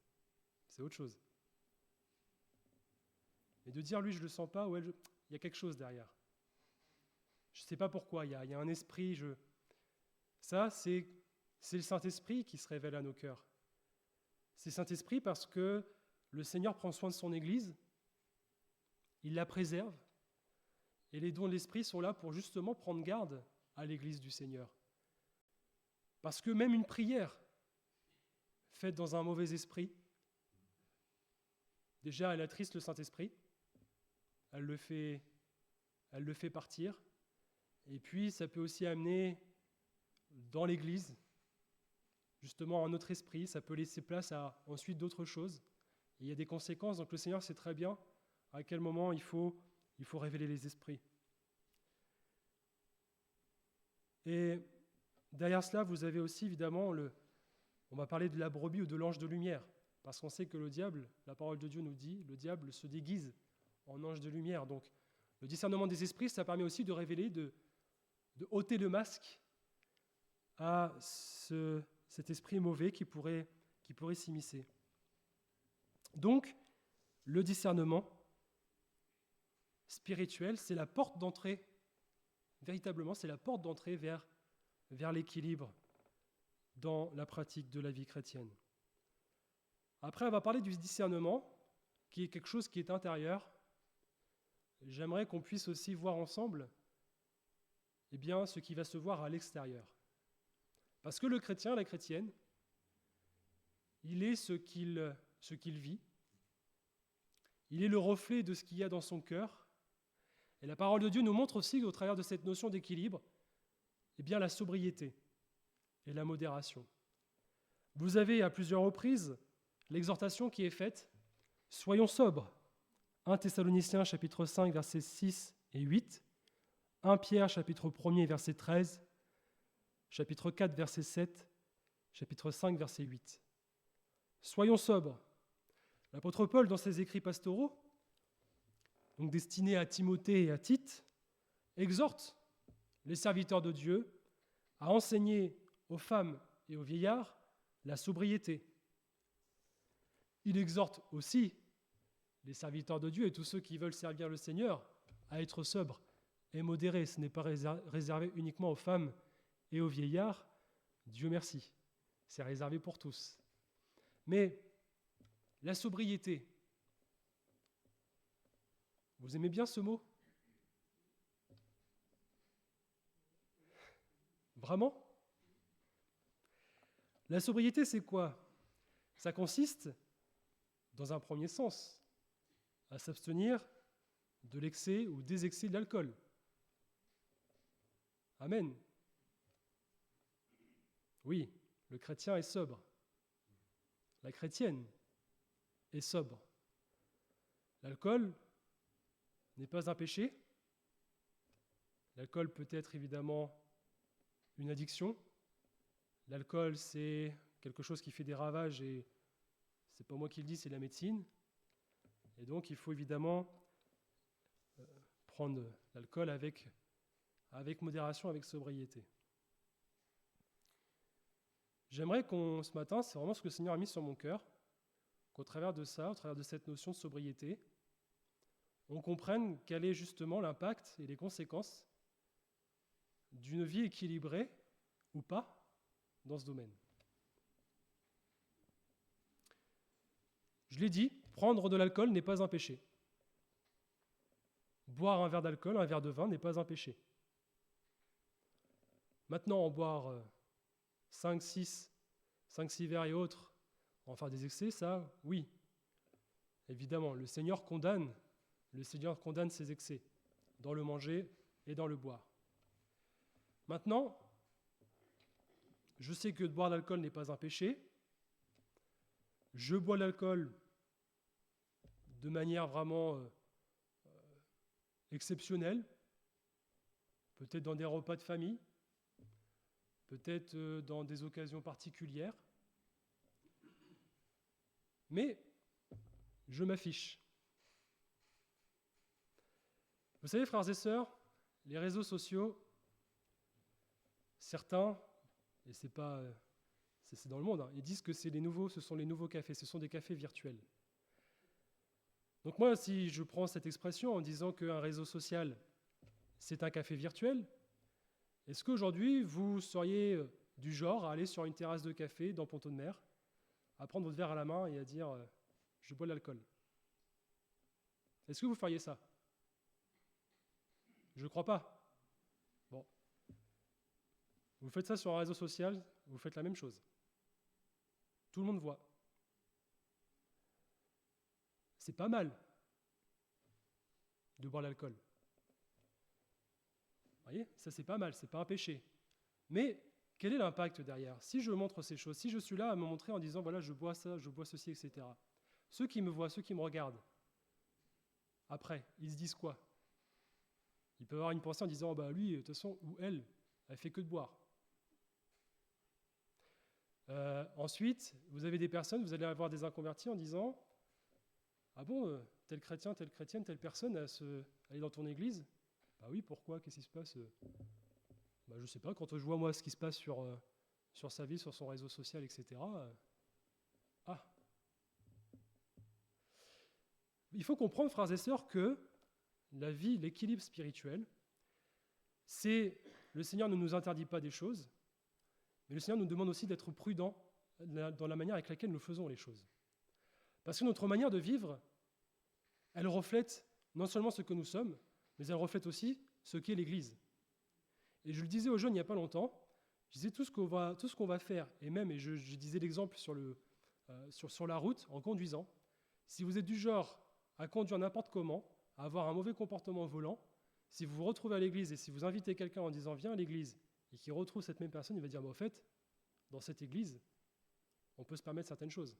c'est autre chose. Et de dire, lui, je ne le sens pas, ou elle, il y a quelque chose derrière. Je ne sais pas pourquoi, il y a un esprit. Ça, c'est le Saint-Esprit qui se révèle à nos cœurs. C'est le Saint-Esprit parce que le Seigneur prend soin de son Église, il la préserve, et les dons de l'Esprit sont là pour justement prendre garde à l'Église du Seigneur. Parce que même une prière faite dans un mauvais esprit, déjà elle attriste le Saint-Esprit, elle le fait partir, et puis ça peut aussi amener dans l'Église justement un autre esprit, ça peut laisser place à ensuite d'autres choses, et il y a des conséquences, donc le Seigneur sait très bien à quel moment il faut révéler les esprits. Et derrière cela, vous avez aussi évidemment, on va parler de la brebis ou de l'ange de lumière, parce qu'on sait que le diable, la parole de Dieu nous dit, le diable se déguise en ange de lumière. Donc le discernement des esprits, ça permet aussi de révéler, de ôter le masque à cet esprit mauvais qui pourrait s'immiscer. Donc, le discernement, spirituelle, c'est la porte d'entrée. Véritablement, c'est la porte d'entrée vers l'équilibre dans la pratique de la vie chrétienne. Après, on va parler du discernement, qui est quelque chose qui est intérieur. J'aimerais qu'on puisse aussi voir ensemble ce qui va se voir à l'extérieur. Parce que le chrétien, la chrétienne, il est ce qu'il vit. Il est le reflet de ce qu'il y a dans son cœur. Et la parole de Dieu nous montre aussi, au travers de cette notion d'équilibre, la sobriété et la modération. Vous avez à plusieurs reprises l'exhortation qui est faite « Soyons sobres ». 1 Thessaloniciens chapitre 5, versets 6 et 8, 1 Pierre chapitre 1er, verset 13, chapitre 4, verset 7, chapitre 5, verset 8. Soyons sobres. L'apôtre Paul, dans ses écrits pastoraux, donc destinés à Timothée et à Tite, exhorte les serviteurs de Dieu à enseigner aux femmes et aux vieillards la sobriété. Il exhorte aussi les serviteurs de Dieu et tous ceux qui veulent servir le Seigneur à être sobres et modérés. Ce n'est pas réservé uniquement aux femmes et aux vieillards. Dieu merci, c'est réservé pour tous. Mais la sobriété, vous aimez bien ce mot ? Vraiment ? La sobriété, c'est quoi ? Ça consiste, dans un premier sens, à s'abstenir de l'excès ou des excès de l'alcool. Amen. Oui, le chrétien est sobre. La chrétienne est sobre. L'alcool n'est pas un péché. L'alcool peut être évidemment une addiction. L'alcool, c'est quelque chose qui fait des ravages et c'est pas moi qui le dis, c'est la médecine. Et donc, il faut évidemment prendre l'alcool avec modération, avec sobriété. J'aimerais ce matin, c'est vraiment ce que le Seigneur a mis sur mon cœur, qu'au travers de ça, au travers de cette notion de sobriété, on comprenne quel est justement l'impact et les conséquences d'une vie équilibrée ou pas dans ce domaine. Je l'ai dit, prendre de l'alcool n'est pas un péché. Boire un verre d'alcool, un verre de vin n'est pas un péché. Maintenant, en boire 5, 6 verres et autres, en faire des excès, ça, oui. Évidemment, le Seigneur condamne ces excès, dans le manger et dans le boire. Maintenant, je sais que de boire de l'alcool n'est pas un péché. Je bois l'alcool de manière vraiment exceptionnelle, peut-être dans des repas de famille, peut-être dans des occasions particulières, mais je m'affiche. Vous savez, frères et sœurs, les réseaux sociaux, certains, et c'est dans le monde, ils disent que ce sont les nouveaux cafés, ce sont des cafés virtuels. Donc moi, si je prends cette expression en disant qu'un réseau social, c'est un café virtuel, est-ce qu'aujourd'hui, vous seriez du genre à aller sur une terrasse de café dans Ponto de Mer, à prendre votre verre à la main et à dire « je bois de l'alcool » ? Est-ce que vous feriez ça ? Je ne crois pas. Bon. Vous faites ça sur un réseau social, vous faites la même chose. Tout le monde voit. C'est pas mal de boire l'alcool. Vous voyez, ça c'est pas mal, c'est pas un péché. Mais quel est l'impact derrière ? Si je montre ces choses, si je suis là à me montrer en disant voilà, je bois ça, je bois ceci, etc. Ceux qui me voient, ceux qui me regardent, après, ils se disent quoi ? Ils peuvent avoir une pensée en disant lui, de toute façon, ou elle fait que de boire. Ensuite, vous avez des personnes, vous allez avoir des inconvertis en disant ah bon, tel chrétien, telle chrétienne, telle personne, elle est dans ton église ? Bah oui, pourquoi ? Qu'est-ce qui se passe ? Je ne sais pas, quand je vois moi ce qui se passe sur sa vie, sur son réseau social, etc. Il faut comprendre, frères et sœurs, que la vie, l'équilibre spirituel, c'est le Seigneur ne nous interdit pas des choses, mais le Seigneur nous demande aussi d'être prudents dans la manière avec laquelle nous faisons les choses. Parce que notre manière de vivre, elle reflète non seulement ce que nous sommes, mais elle reflète aussi ce qu'est l'Église. Et je le disais aux jeunes il n'y a pas longtemps, je disais tout ce qu'on va faire, et même, et je disais l'exemple sur la route en conduisant, si vous êtes du genre à conduire n'importe comment, à avoir un mauvais comportement au volant, si vous vous retrouvez à l'église et si vous invitez quelqu'un en disant viens à l'église et qu'il retrouve cette même personne, il va dire au fait, dans cette église, on peut se permettre certaines choses.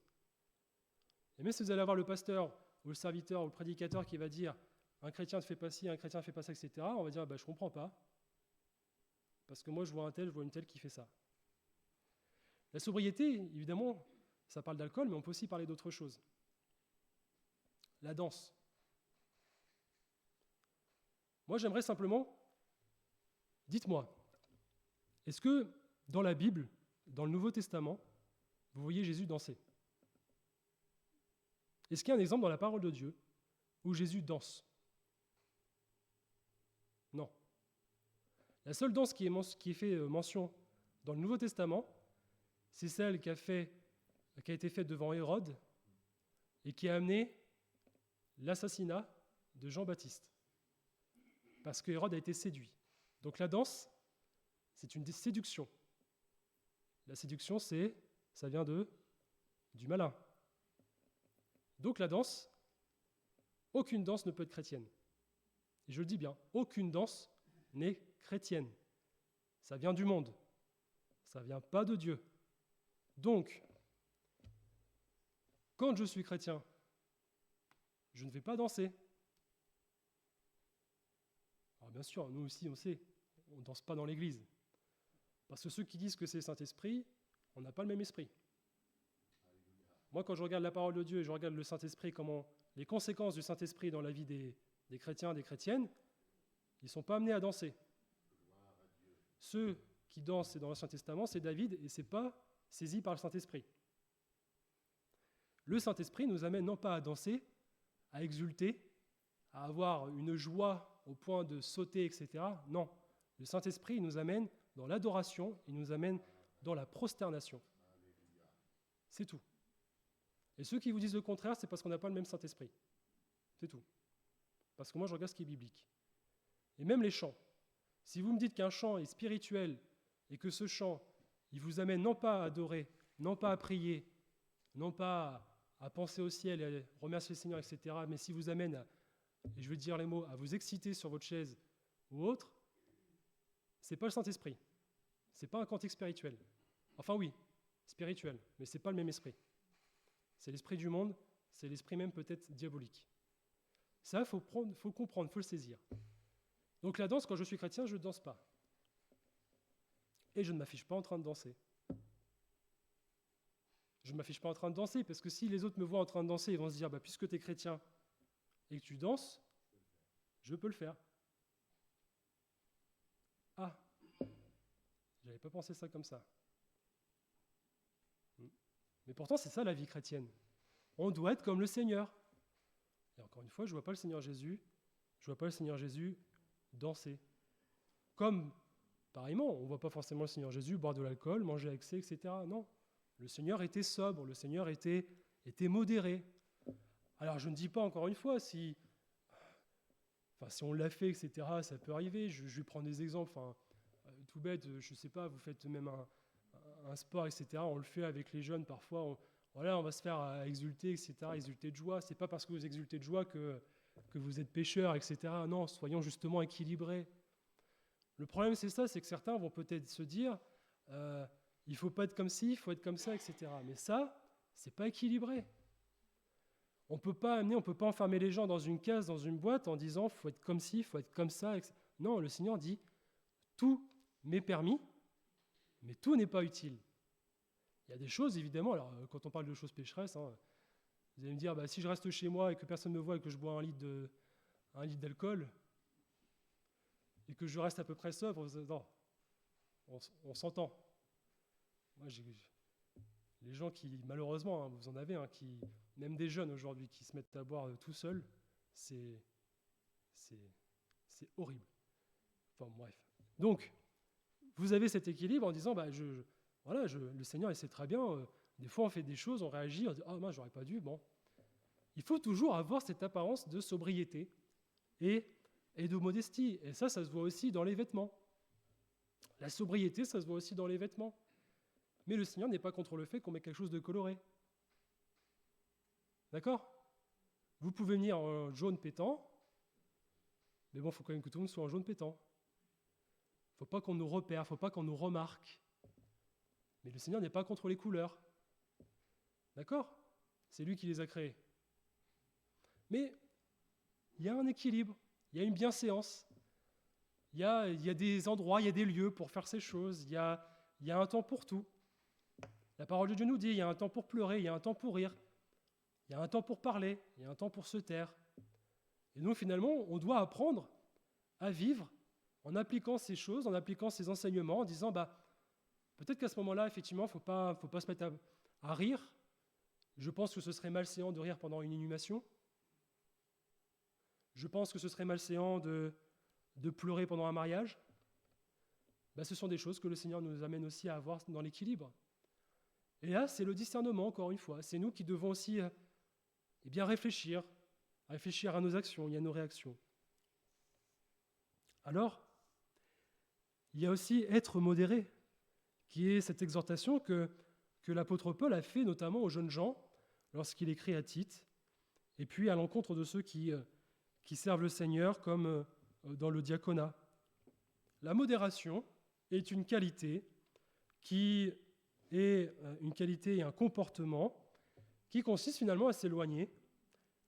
Et même si vous allez avoir le pasteur ou le serviteur ou le prédicateur qui va dire un chrétien ne fait pas ci, un chrétien ne fait pas ça, etc., on va dire je ne comprends pas, parce que moi je vois une telle qui fait ça. La sobriété, évidemment, ça parle d'alcool, mais on peut aussi parler d'autre chose. La danse. Moi, j'aimerais simplement, dites-moi, est-ce que dans la Bible, dans le Nouveau Testament, vous voyez Jésus danser? Est-ce qu'il y a un exemple dans la parole de Dieu où Jésus danse? Non. La seule danse qui est fait mention dans le Nouveau Testament, c'est celle qui a été faite devant Hérode et qui a amené l'assassinat de Jean-Baptiste. Parce que Hérode a été séduit. Donc la danse, c'est une séduction. La séduction, ça vient du malin. Donc la danse, aucune danse ne peut être chrétienne. Et je le dis bien, aucune danse n'est chrétienne. Ça vient du monde. Ça ne vient pas de Dieu. Donc, quand je suis chrétien, je ne vais pas danser. Alors bien sûr, nous aussi, on sait, on ne danse pas dans l'église. Parce que ceux qui disent que c'est le Saint-Esprit, on n'a pas le même esprit. Moi, quand je regarde la parole de Dieu et je regarde le Saint-Esprit, les conséquences du Saint-Esprit dans la vie des chrétiens, des chrétiennes, ils ne sont pas amenés à danser. Ceux qui dansent, c'est dans l'Ancien Testament, c'est David, et ce n'est pas saisi par le Saint-Esprit. Le Saint-Esprit nous amène non pas à danser, à exulter, à avoir une joie au point de sauter, etc. Non, le Saint-Esprit nous amène dans l'adoration, il nous amène dans la prosternation. C'est tout. Et ceux qui vous disent le contraire, c'est parce qu'on n'a pas le même Saint-Esprit. C'est tout. Parce que moi, je regarde ce qui est biblique. Et même les chants. Si vous me dites qu'un chant est spirituel et que ce chant, il vous amène non pas à adorer, non pas à prier, non pas à penser au ciel et à remercier le Seigneur, etc., mais s'il vous amène, et je vais dire les mots, à vous exciter sur votre chaise ou autre, c'est pas le Saint-Esprit. C'est pas un cantique spirituel. Enfin oui, spirituel, mais c'est pas le même esprit. C'est l'esprit du monde, c'est l'esprit même peut-être diabolique. Ça, faut comprendre, faut le saisir. Donc la danse, quand je suis chrétien, je ne danse pas. Et je ne m'affiche pas en train de danser. Je ne m'affiche pas en train de danser, parce que si les autres me voient en train de danser, ils vont se dire, puisque tu es chrétien et que tu danses, je peux le faire. Ah, j'avais pas pensé ça comme ça. Mais pourtant, c'est ça la vie chrétienne. On doit être comme le Seigneur. Et encore une fois, je ne vois pas le Seigneur Jésus danser. Comme, pareillement, on ne voit pas forcément le Seigneur Jésus boire de l'alcool, manger à excès, etc. Non. Le Seigneur était sobre, le Seigneur était modéré. Alors, je ne dis pas, encore une fois, si on l'a fait, etc., ça peut arriver. Je vais prendre des exemples. Tout bête, je ne sais pas, vous faites même un sport, etc. On le fait avec les jeunes parfois. On va se faire exulter, etc., exulter de joie. Ce n'est pas parce que vous exultez de joie que vous êtes pécheur, etc. Non, soyons justement équilibrés. Le problème, c'est ça, c'est que certains vont peut-être se dire il ne faut pas être comme ci, il faut être comme ça, etc. Mais ça, ce n'est pas équilibré. On ne peut pas enfermer les gens dans une case, dans une boîte, en disant il faut être comme ci, il faut être comme ça. Etc. Non, le Seigneur dit tout m'est permis, mais tout n'est pas utile. Il y a des choses, évidemment, alors quand on parle de choses pécheresses, vous allez me dire, si je reste chez moi et que personne ne me voit et que je bois un litre d'alcool, et que je reste à peu près sobre, non, on s'entend. Moi, les gens qui, malheureusement, vous en avez, même des jeunes aujourd'hui qui se mettent à boire tout seuls, c'est C'est horrible. Enfin bref. Donc, vous avez cet équilibre en disant, le Seigneur, il sait très bien, des fois on fait des choses, on réagit, on dit, moi j'aurais pas dû, bon. Il faut toujours avoir cette apparence de sobriété et de modestie. Et ça se voit aussi dans les vêtements. La sobriété, ça se voit aussi dans les vêtements. Mais le Seigneur n'est pas contre le fait qu'on met quelque chose de coloré. D'accord ? Vous pouvez venir en jaune pétant, mais bon, il faut quand même que tout le monde soit en jaune pétant. Il ne faut pas qu'on nous repère, il ne faut pas qu'on nous remarque. Mais le Seigneur n'est pas contre les couleurs. D'accord ? C'est lui qui les a créées. Mais il y a un équilibre, il y a une bienséance. Il y a des endroits, il y a des lieux pour faire ces choses. Il y a un temps pour tout. La parole de Dieu nous dit, il y a un temps pour pleurer, il y a un temps pour rire. Il y a un temps pour parler, il y a un temps pour se taire. Et donc finalement, on doit apprendre à vivre en appliquant ces choses, en appliquant ces enseignements, en disant, peut-être qu'à ce moment-là, effectivement, il ne faut pas se mettre à rire. Je pense que ce serait malséant de rire pendant une inhumation. Je pense que ce serait malséant de pleurer pendant un mariage. Ce sont des choses que le Seigneur nous amène aussi à avoir dans l'équilibre. Et là, c'est le discernement, encore une fois. C'est nous qui devons aussi réfléchir à nos actions et à nos réactions. Alors, il y a aussi être modéré, qui est cette exhortation que l'apôtre Paul a fait notamment aux jeunes gens lorsqu'il écrit à Tite, et puis à l'encontre de ceux qui servent le Seigneur comme dans le diaconat. La modération est une qualité qui est une qualité et un comportement qui consiste finalement à s'éloigner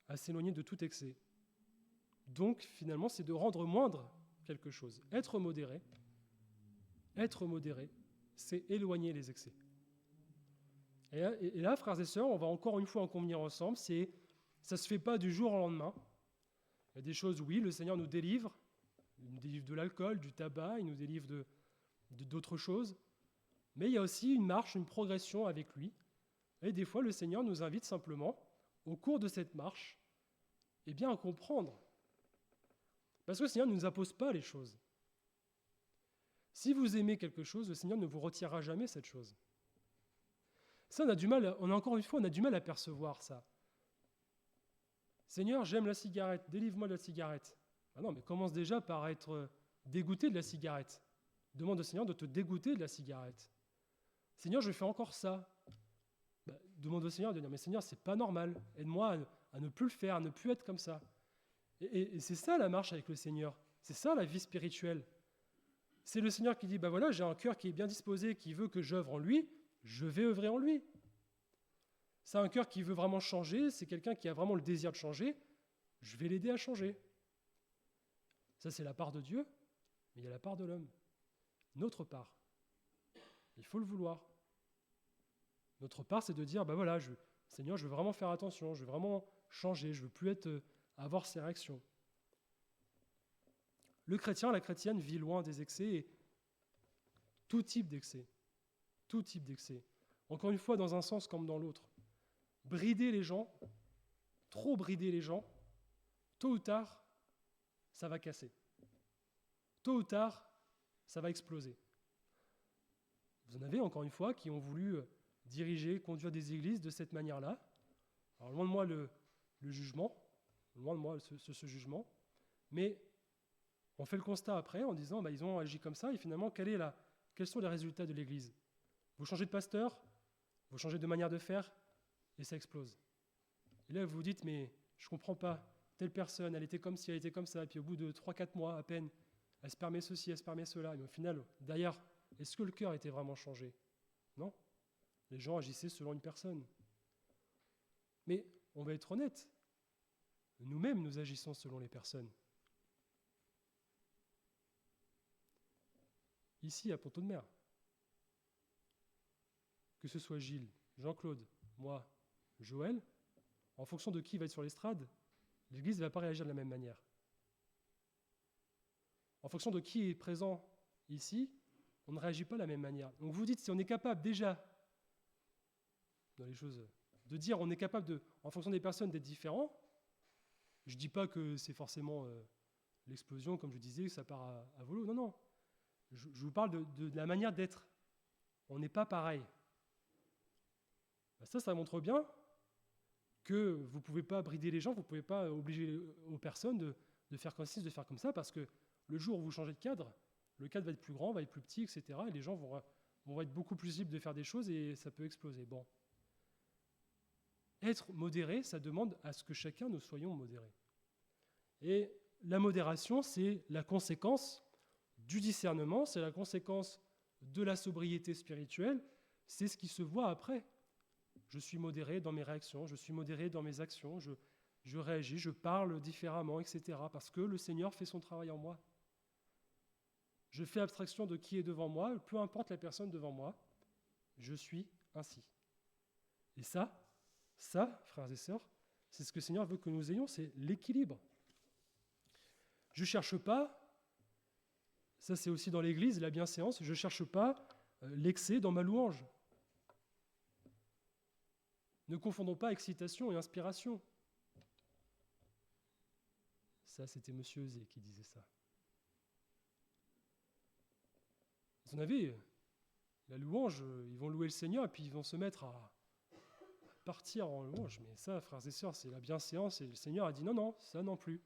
de tout excès. Donc finalement, c'est de rendre moindre quelque chose. Être modéré, c'est éloigner les excès. Et là, frères et sœurs, on va encore une fois en convenir ensemble, ça ne se fait pas du jour au lendemain. Il y a des choses, oui, le Seigneur nous délivre de l'alcool, du tabac, il nous délivre d'autres choses, mais il y a aussi une marche, une progression avec lui. Et des fois, le Seigneur nous invite simplement, au cours de cette marche, à comprendre. Parce que le Seigneur ne nous impose pas les choses. Si vous aimez quelque chose, le Seigneur ne vous retirera jamais cette chose. Ça, on a du mal à percevoir ça. Seigneur, j'aime la cigarette, délivre-moi de la cigarette. Non, mais commence déjà par être dégoûté de la cigarette. Demande au Seigneur de te dégoûter de la cigarette. Seigneur, je fais encore ça. Demande au Seigneur de dire, mais Seigneur, c'est pas normal. Aide-moi à ne plus le faire, à ne plus être comme ça. Et c'est ça la marche avec le Seigneur. C'est ça la vie spirituelle. C'est le Seigneur qui dit, j'ai un cœur qui est bien disposé, qui veut que j'œuvre en lui, je vais œuvrer en lui. C'est un cœur qui veut vraiment changer, c'est quelqu'un qui a vraiment le désir de changer, je vais l'aider à changer. Ça, c'est la part de Dieu, mais il y a la part de l'homme. Notre part, il faut le vouloir. Notre part, c'est de dire, Seigneur, je veux vraiment faire attention, je veux vraiment changer, je veux plus avoir ces réactions. Le chrétien, la chrétienne vit loin des excès, et tout type d'excès. Encore une fois, dans un sens comme dans l'autre. Brider les gens, trop brider les gens, tôt ou tard, ça va casser. Tôt ou tard, ça va exploser. Vous en avez, encore une fois, qui ont voulu diriger, conduire des églises de cette manière-là. Alors, loin de moi le jugement, loin de moi ce jugement, mais on fait le constat après en disant, ils ont agi comme ça, et finalement, quels sont les résultats de l'église ? Vous changez de pasteur, vous changez de manière de faire, et ça explose. Et là, vous vous dites, mais je ne comprends pas, telle personne, elle était comme ci, elle était comme ça, et puis au bout de 3-4 mois à peine, elle se permet ceci, elle se permet cela, et au final, d'ailleurs, est-ce que le cœur était vraiment changé ? Non. Les gens agissaient selon une personne. Mais on va être honnête, nous-mêmes, nous agissons selon les personnes. Ici, à Pont-de-Mer, que ce soit Gilles, Jean-Claude, moi, Joël, en fonction de qui va être sur l'estrade, l'Église ne va pas réagir de la même manière. En fonction de qui est présent ici, on ne réagit pas de la même manière. Donc vous dites, si on est capable déjà, dans les choses, de dire on est capable en fonction des personnes, d'être différent, je ne dis pas que c'est forcément l'explosion, comme je disais, ça part à volo. Non, non. Je vous parle de la manière d'être. On n'est pas pareil. Ça montre bien que vous ne pouvez pas brider les gens, vous ne pouvez pas obliger aux personnes de faire comme ci, de faire comme ça, parce que le jour où vous changez de cadre, le cadre va être plus grand, va être plus petit, etc. Et les gens vont être beaucoup plus libres de faire des choses et ça peut exploser. Bon. Être modéré, ça demande à ce que chacun nous soyons modérés. Et la modération, c'est la conséquence du discernement, c'est la conséquence de la sobriété spirituelle, c'est ce qui se voit après. Je suis modéré dans mes réactions, je suis modéré dans mes actions, je réagis, je parle différemment, etc. Parce que le Seigneur fait son travail en moi. Je fais abstraction de qui est devant moi, peu importe la personne devant moi, je suis ainsi. Et ça, frères et sœurs, c'est ce que le Seigneur veut que nous ayons, c'est l'équilibre. Je ne cherche pas, ça c'est aussi dans l'Église, la bienséance, je ne cherche pas l'excès dans ma louange. Ne confondons pas excitation et inspiration. Ça, c'était M. Euzé qui disait ça. Vous en avez, la louange, ils vont louer le Seigneur et puis ils vont se mettre à partir en louange. Mais ça, frères et sœurs, c'est la bienséance et le Seigneur a dit non, non, ça non plus.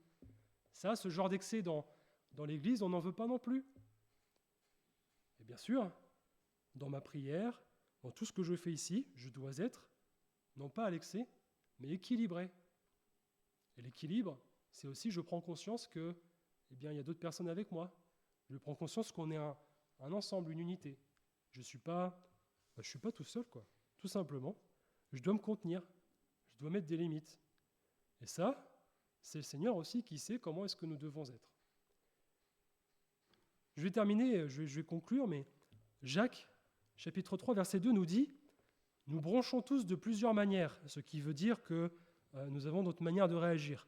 Ça, ce genre d'excès dans l'Église, on n'en veut pas non plus. Et bien sûr, dans ma prière, dans tout ce que je fais ici, je dois être, non pas à l'excès, mais équilibré. Et l'équilibre, c'est aussi, je prends conscience que, il y a d'autres personnes avec moi. Je prends conscience qu'on est un ensemble, une unité. Je suis pas tout seul, quoi. Tout simplement. Je dois me contenir. Je dois mettre des limites. Et ça, c'est le Seigneur aussi qui sait comment est-ce que nous devons être. Je vais terminer, je vais conclure, mais Jacques, chapitre 3, verset 2, nous dit « Nous bronchons tous de plusieurs manières », ce qui veut dire que nous avons notre manière de réagir.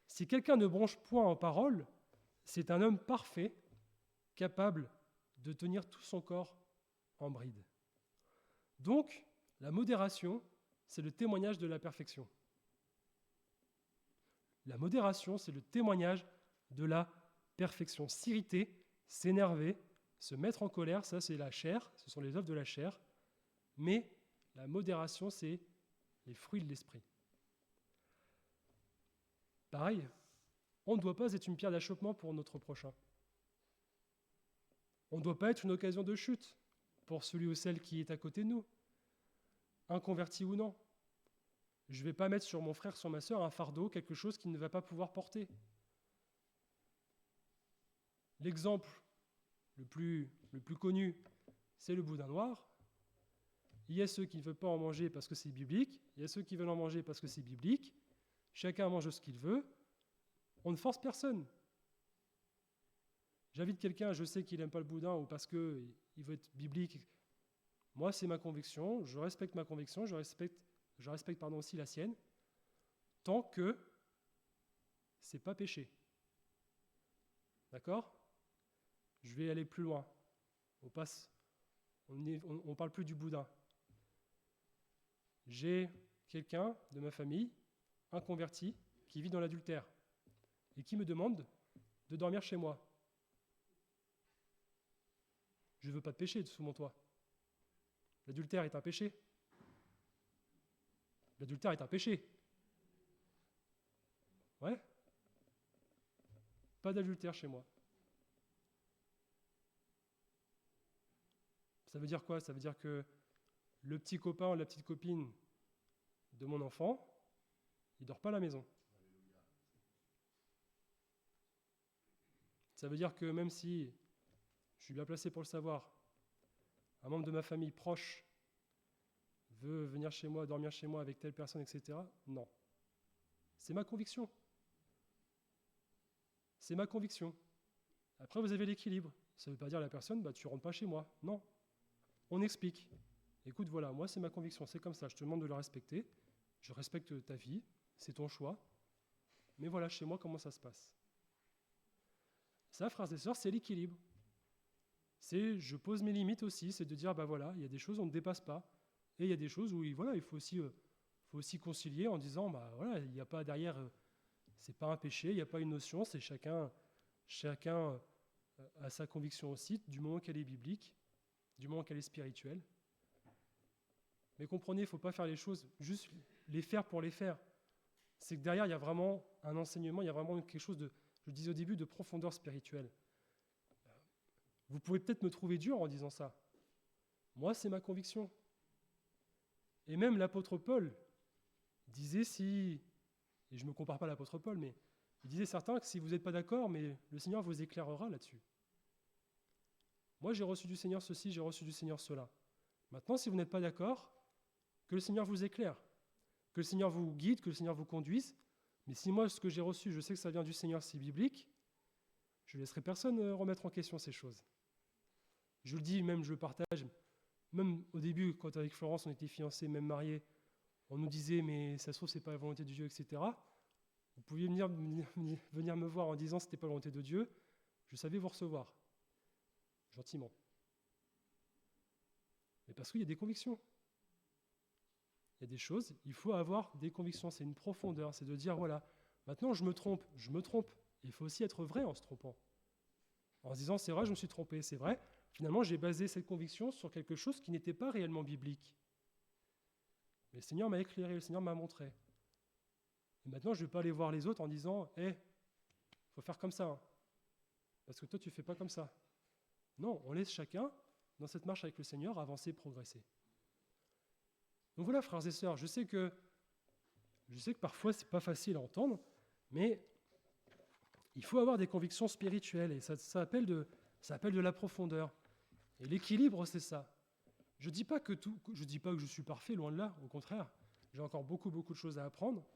Si quelqu'un ne bronche point en parole, c'est un homme parfait, capable de tenir tout son corps en bride. Donc, la modération, c'est le témoignage de la perfection. La modération, c'est le témoignage de la perfection. S'irriter, s'énerver, se mettre en colère, ça c'est la chair, ce sont les œuvres de la chair. Mais la modération, c'est les fruits de l'esprit. Pareil, on ne doit pas être une pierre d'achoppement pour notre prochain. On ne doit pas être une occasion de chute pour celui ou celle qui est à côté de nous, inconverti ou non. Je ne vais pas mettre sur mon frère, sur ma sœur, un fardeau, quelque chose qu'il ne va pas pouvoir porter. L'exemple le plus connu, c'est le boudin noir. Il y a ceux qui ne veulent pas en manger parce que c'est biblique, il y a ceux qui veulent en manger parce que c'est biblique. Chacun mange ce qu'il veut. On ne force personne. J'invite quelqu'un, je sais qu'il n'aime pas le boudin ou parce qu'il veut être biblique. Moi, c'est ma conviction, je respecte ma conviction, je respecte aussi la sienne, tant que c'est pas péché. D'accord ? Je vais aller plus loin. On ne parle plus du boudin. J'ai quelqu'un de ma famille, un converti, qui vit dans l'adultère et qui me demande de dormir chez moi. Je ne veux pas de péché sous mon toit. L'adultère est un péché. L'adultère est un péché. Ouais. Pas d'adultère chez moi. Ça veut dire quoi ? Ça veut dire que le petit copain ou la petite copine de mon enfant, il ne dort pas à la maison. Ça veut dire que même si je suis bien placé pour le savoir, un membre de ma famille proche veut venir chez moi, dormir chez moi avec telle personne, etc. Non. C'est ma conviction. C'est ma conviction. Après, vous avez l'équilibre. Ça ne veut pas dire à la personne, tu ne rentres pas chez moi. Non. On explique. Écoute, voilà, moi, c'est ma conviction. C'est comme ça. Je te demande de le respecter. Je respecte ta vie. C'est ton choix. Mais voilà, chez moi, comment ça se passe. Ça, frères et sœurs, c'est l'équilibre. Je pose mes limites aussi. C'est de dire, voilà, il y a des choses où on ne dépasse pas. Et il y a des choses où, voilà, il faut aussi concilier en disant, voilà, il n'y a pas derrière, c'est pas un péché, il n'y a pas une notion, c'est chacun Chacun a sa conviction aussi, du moment qu'elle est biblique, du moment qu'elle est spirituelle. Mais comprenez, il ne faut pas faire les choses, juste les faire pour les faire. C'est que derrière, il y a vraiment un enseignement, il y a vraiment quelque chose de, je le disais au début, de profondeur spirituelle. Vous pouvez peut-être me trouver dur en disant ça. Moi, c'est ma conviction. Et même l'apôtre Paul disait si, et je ne me compare pas à l'apôtre Paul, mais il disait certains que si vous n'êtes pas d'accord, mais le Seigneur vous éclairera là-dessus. Moi, j'ai reçu du Seigneur ceci, j'ai reçu du Seigneur cela. Maintenant, si vous n'êtes pas d'accord, que le Seigneur vous éclaire, que le Seigneur vous guide, que le Seigneur vous conduise. Mais si moi, ce que j'ai reçu, je sais que ça vient du Seigneur, c'est biblique, je ne laisserai personne remettre en question ces choses. Je le dis, même je le partage, même au début, quand avec Florence, on était fiancés, même mariés, on nous disait, mais ça se trouve, ce n'est pas la volonté de Dieu, etc. Vous pouviez venir me voir en disant, ce n'était pas la volonté de Dieu, je savais vous recevoir, gentiment. Mais parce qu'il y a des convictions. Il y a des choses, il faut avoir des convictions, c'est une profondeur, c'est de dire, voilà, maintenant je me trompe. Il faut aussi être vrai en se trompant. En se disant, c'est vrai, je me suis trompé, c'est vrai. Finalement, j'ai basé cette conviction sur quelque chose qui n'était pas réellement biblique. Mais le Seigneur m'a éclairé, le Seigneur m'a montré. Et maintenant, je ne vais pas aller voir les autres en disant, il faut faire comme ça, hein, parce que toi, tu ne fais pas comme ça. Non, on laisse chacun, dans cette marche avec le Seigneur, avancer, progresser. Donc voilà, frères et sœurs, je sais que parfois, ce n'est pas facile à entendre, mais il faut avoir des convictions spirituelles, et ça appelle de la profondeur. Et l'équilibre, c'est ça. Je ne dis pas que je suis parfait, loin de là, au contraire. J'ai encore beaucoup, beaucoup de choses à apprendre.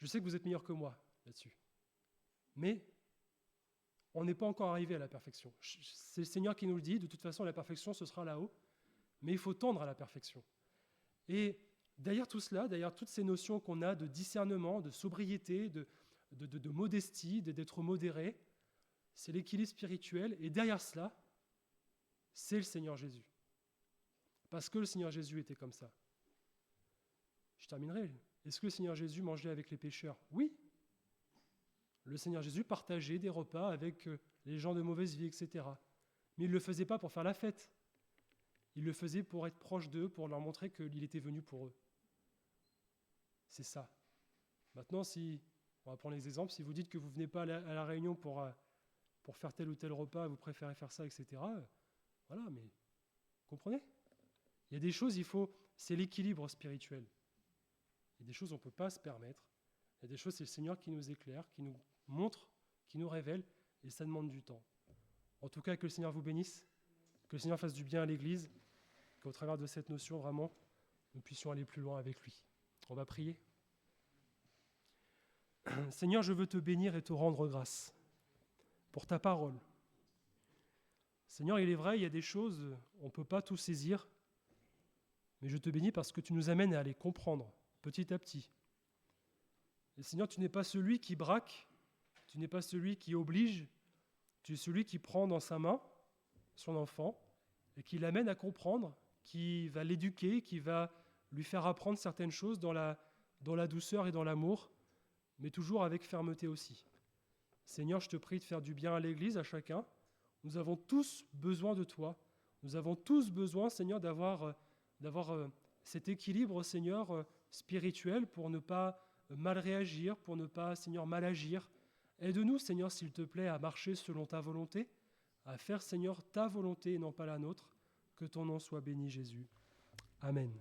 Je sais que vous êtes meilleurs que moi là-dessus. Mais on n'est pas encore arrivé à la perfection. C'est le Seigneur qui nous le dit, de toute façon, la perfection, ce sera là-haut. Mais il faut tendre à la perfection. Et derrière tout cela, derrière toutes ces notions qu'on a de discernement, de sobriété, de modestie, d'être modéré, c'est l'équilibre spirituel. Et derrière cela, c'est le Seigneur Jésus. Parce que le Seigneur Jésus était comme ça. Je terminerai. Est-ce que le Seigneur Jésus mangeait avec les pécheurs ? Oui. Le Seigneur Jésus partageait des repas avec les gens de mauvaise vie, etc. Mais il ne le faisait pas pour faire la fête. Il le faisait pour être proche d'eux, pour leur montrer qu'il était venu pour eux. C'est ça. Maintenant, on va prendre les exemples, si vous dites que vous ne venez pas à la réunion pour faire tel ou tel repas, vous préférez faire ça, etc., voilà, mais vous comprenez ? Il y a des choses, c'est l'équilibre spirituel. Il y a des choses qu'on ne peut pas se permettre. Il y a des choses, c'est le Seigneur qui nous éclaire, qui nous montre, qui nous révèle, et ça demande du temps. En tout cas, que le Seigneur vous bénisse, que le Seigneur fasse du bien à l'Église, qu'au travers de cette notion, vraiment, nous puissions aller plus loin avec lui. On va prier. Seigneur, je veux te bénir et te rendre grâce pour ta parole. Seigneur, il est vrai, il y a des choses, on ne peut pas tout saisir, mais je te bénis parce que tu nous amènes à les comprendre petit à petit. Et Seigneur, tu n'es pas celui qui braque, tu n'es pas celui qui oblige, tu es celui qui prend dans sa main son enfant et qui l'amène à comprendre, qui va l'éduquer, qui va lui faire apprendre certaines choses dans la douceur et dans l'amour, mais toujours avec fermeté aussi. Seigneur, je te prie de faire du bien à l'Église, à chacun. Nous avons tous besoin de toi. Nous avons tous besoin, Seigneur, d'avoir cet équilibre, Seigneur, spirituel pour ne pas mal réagir, pour ne pas, Seigneur, mal agir. Aide-nous, Seigneur, s'il te plaît, à marcher selon ta volonté, à faire, Seigneur, ta volonté et non pas la nôtre. Que ton nom soit béni, Jésus. Amen.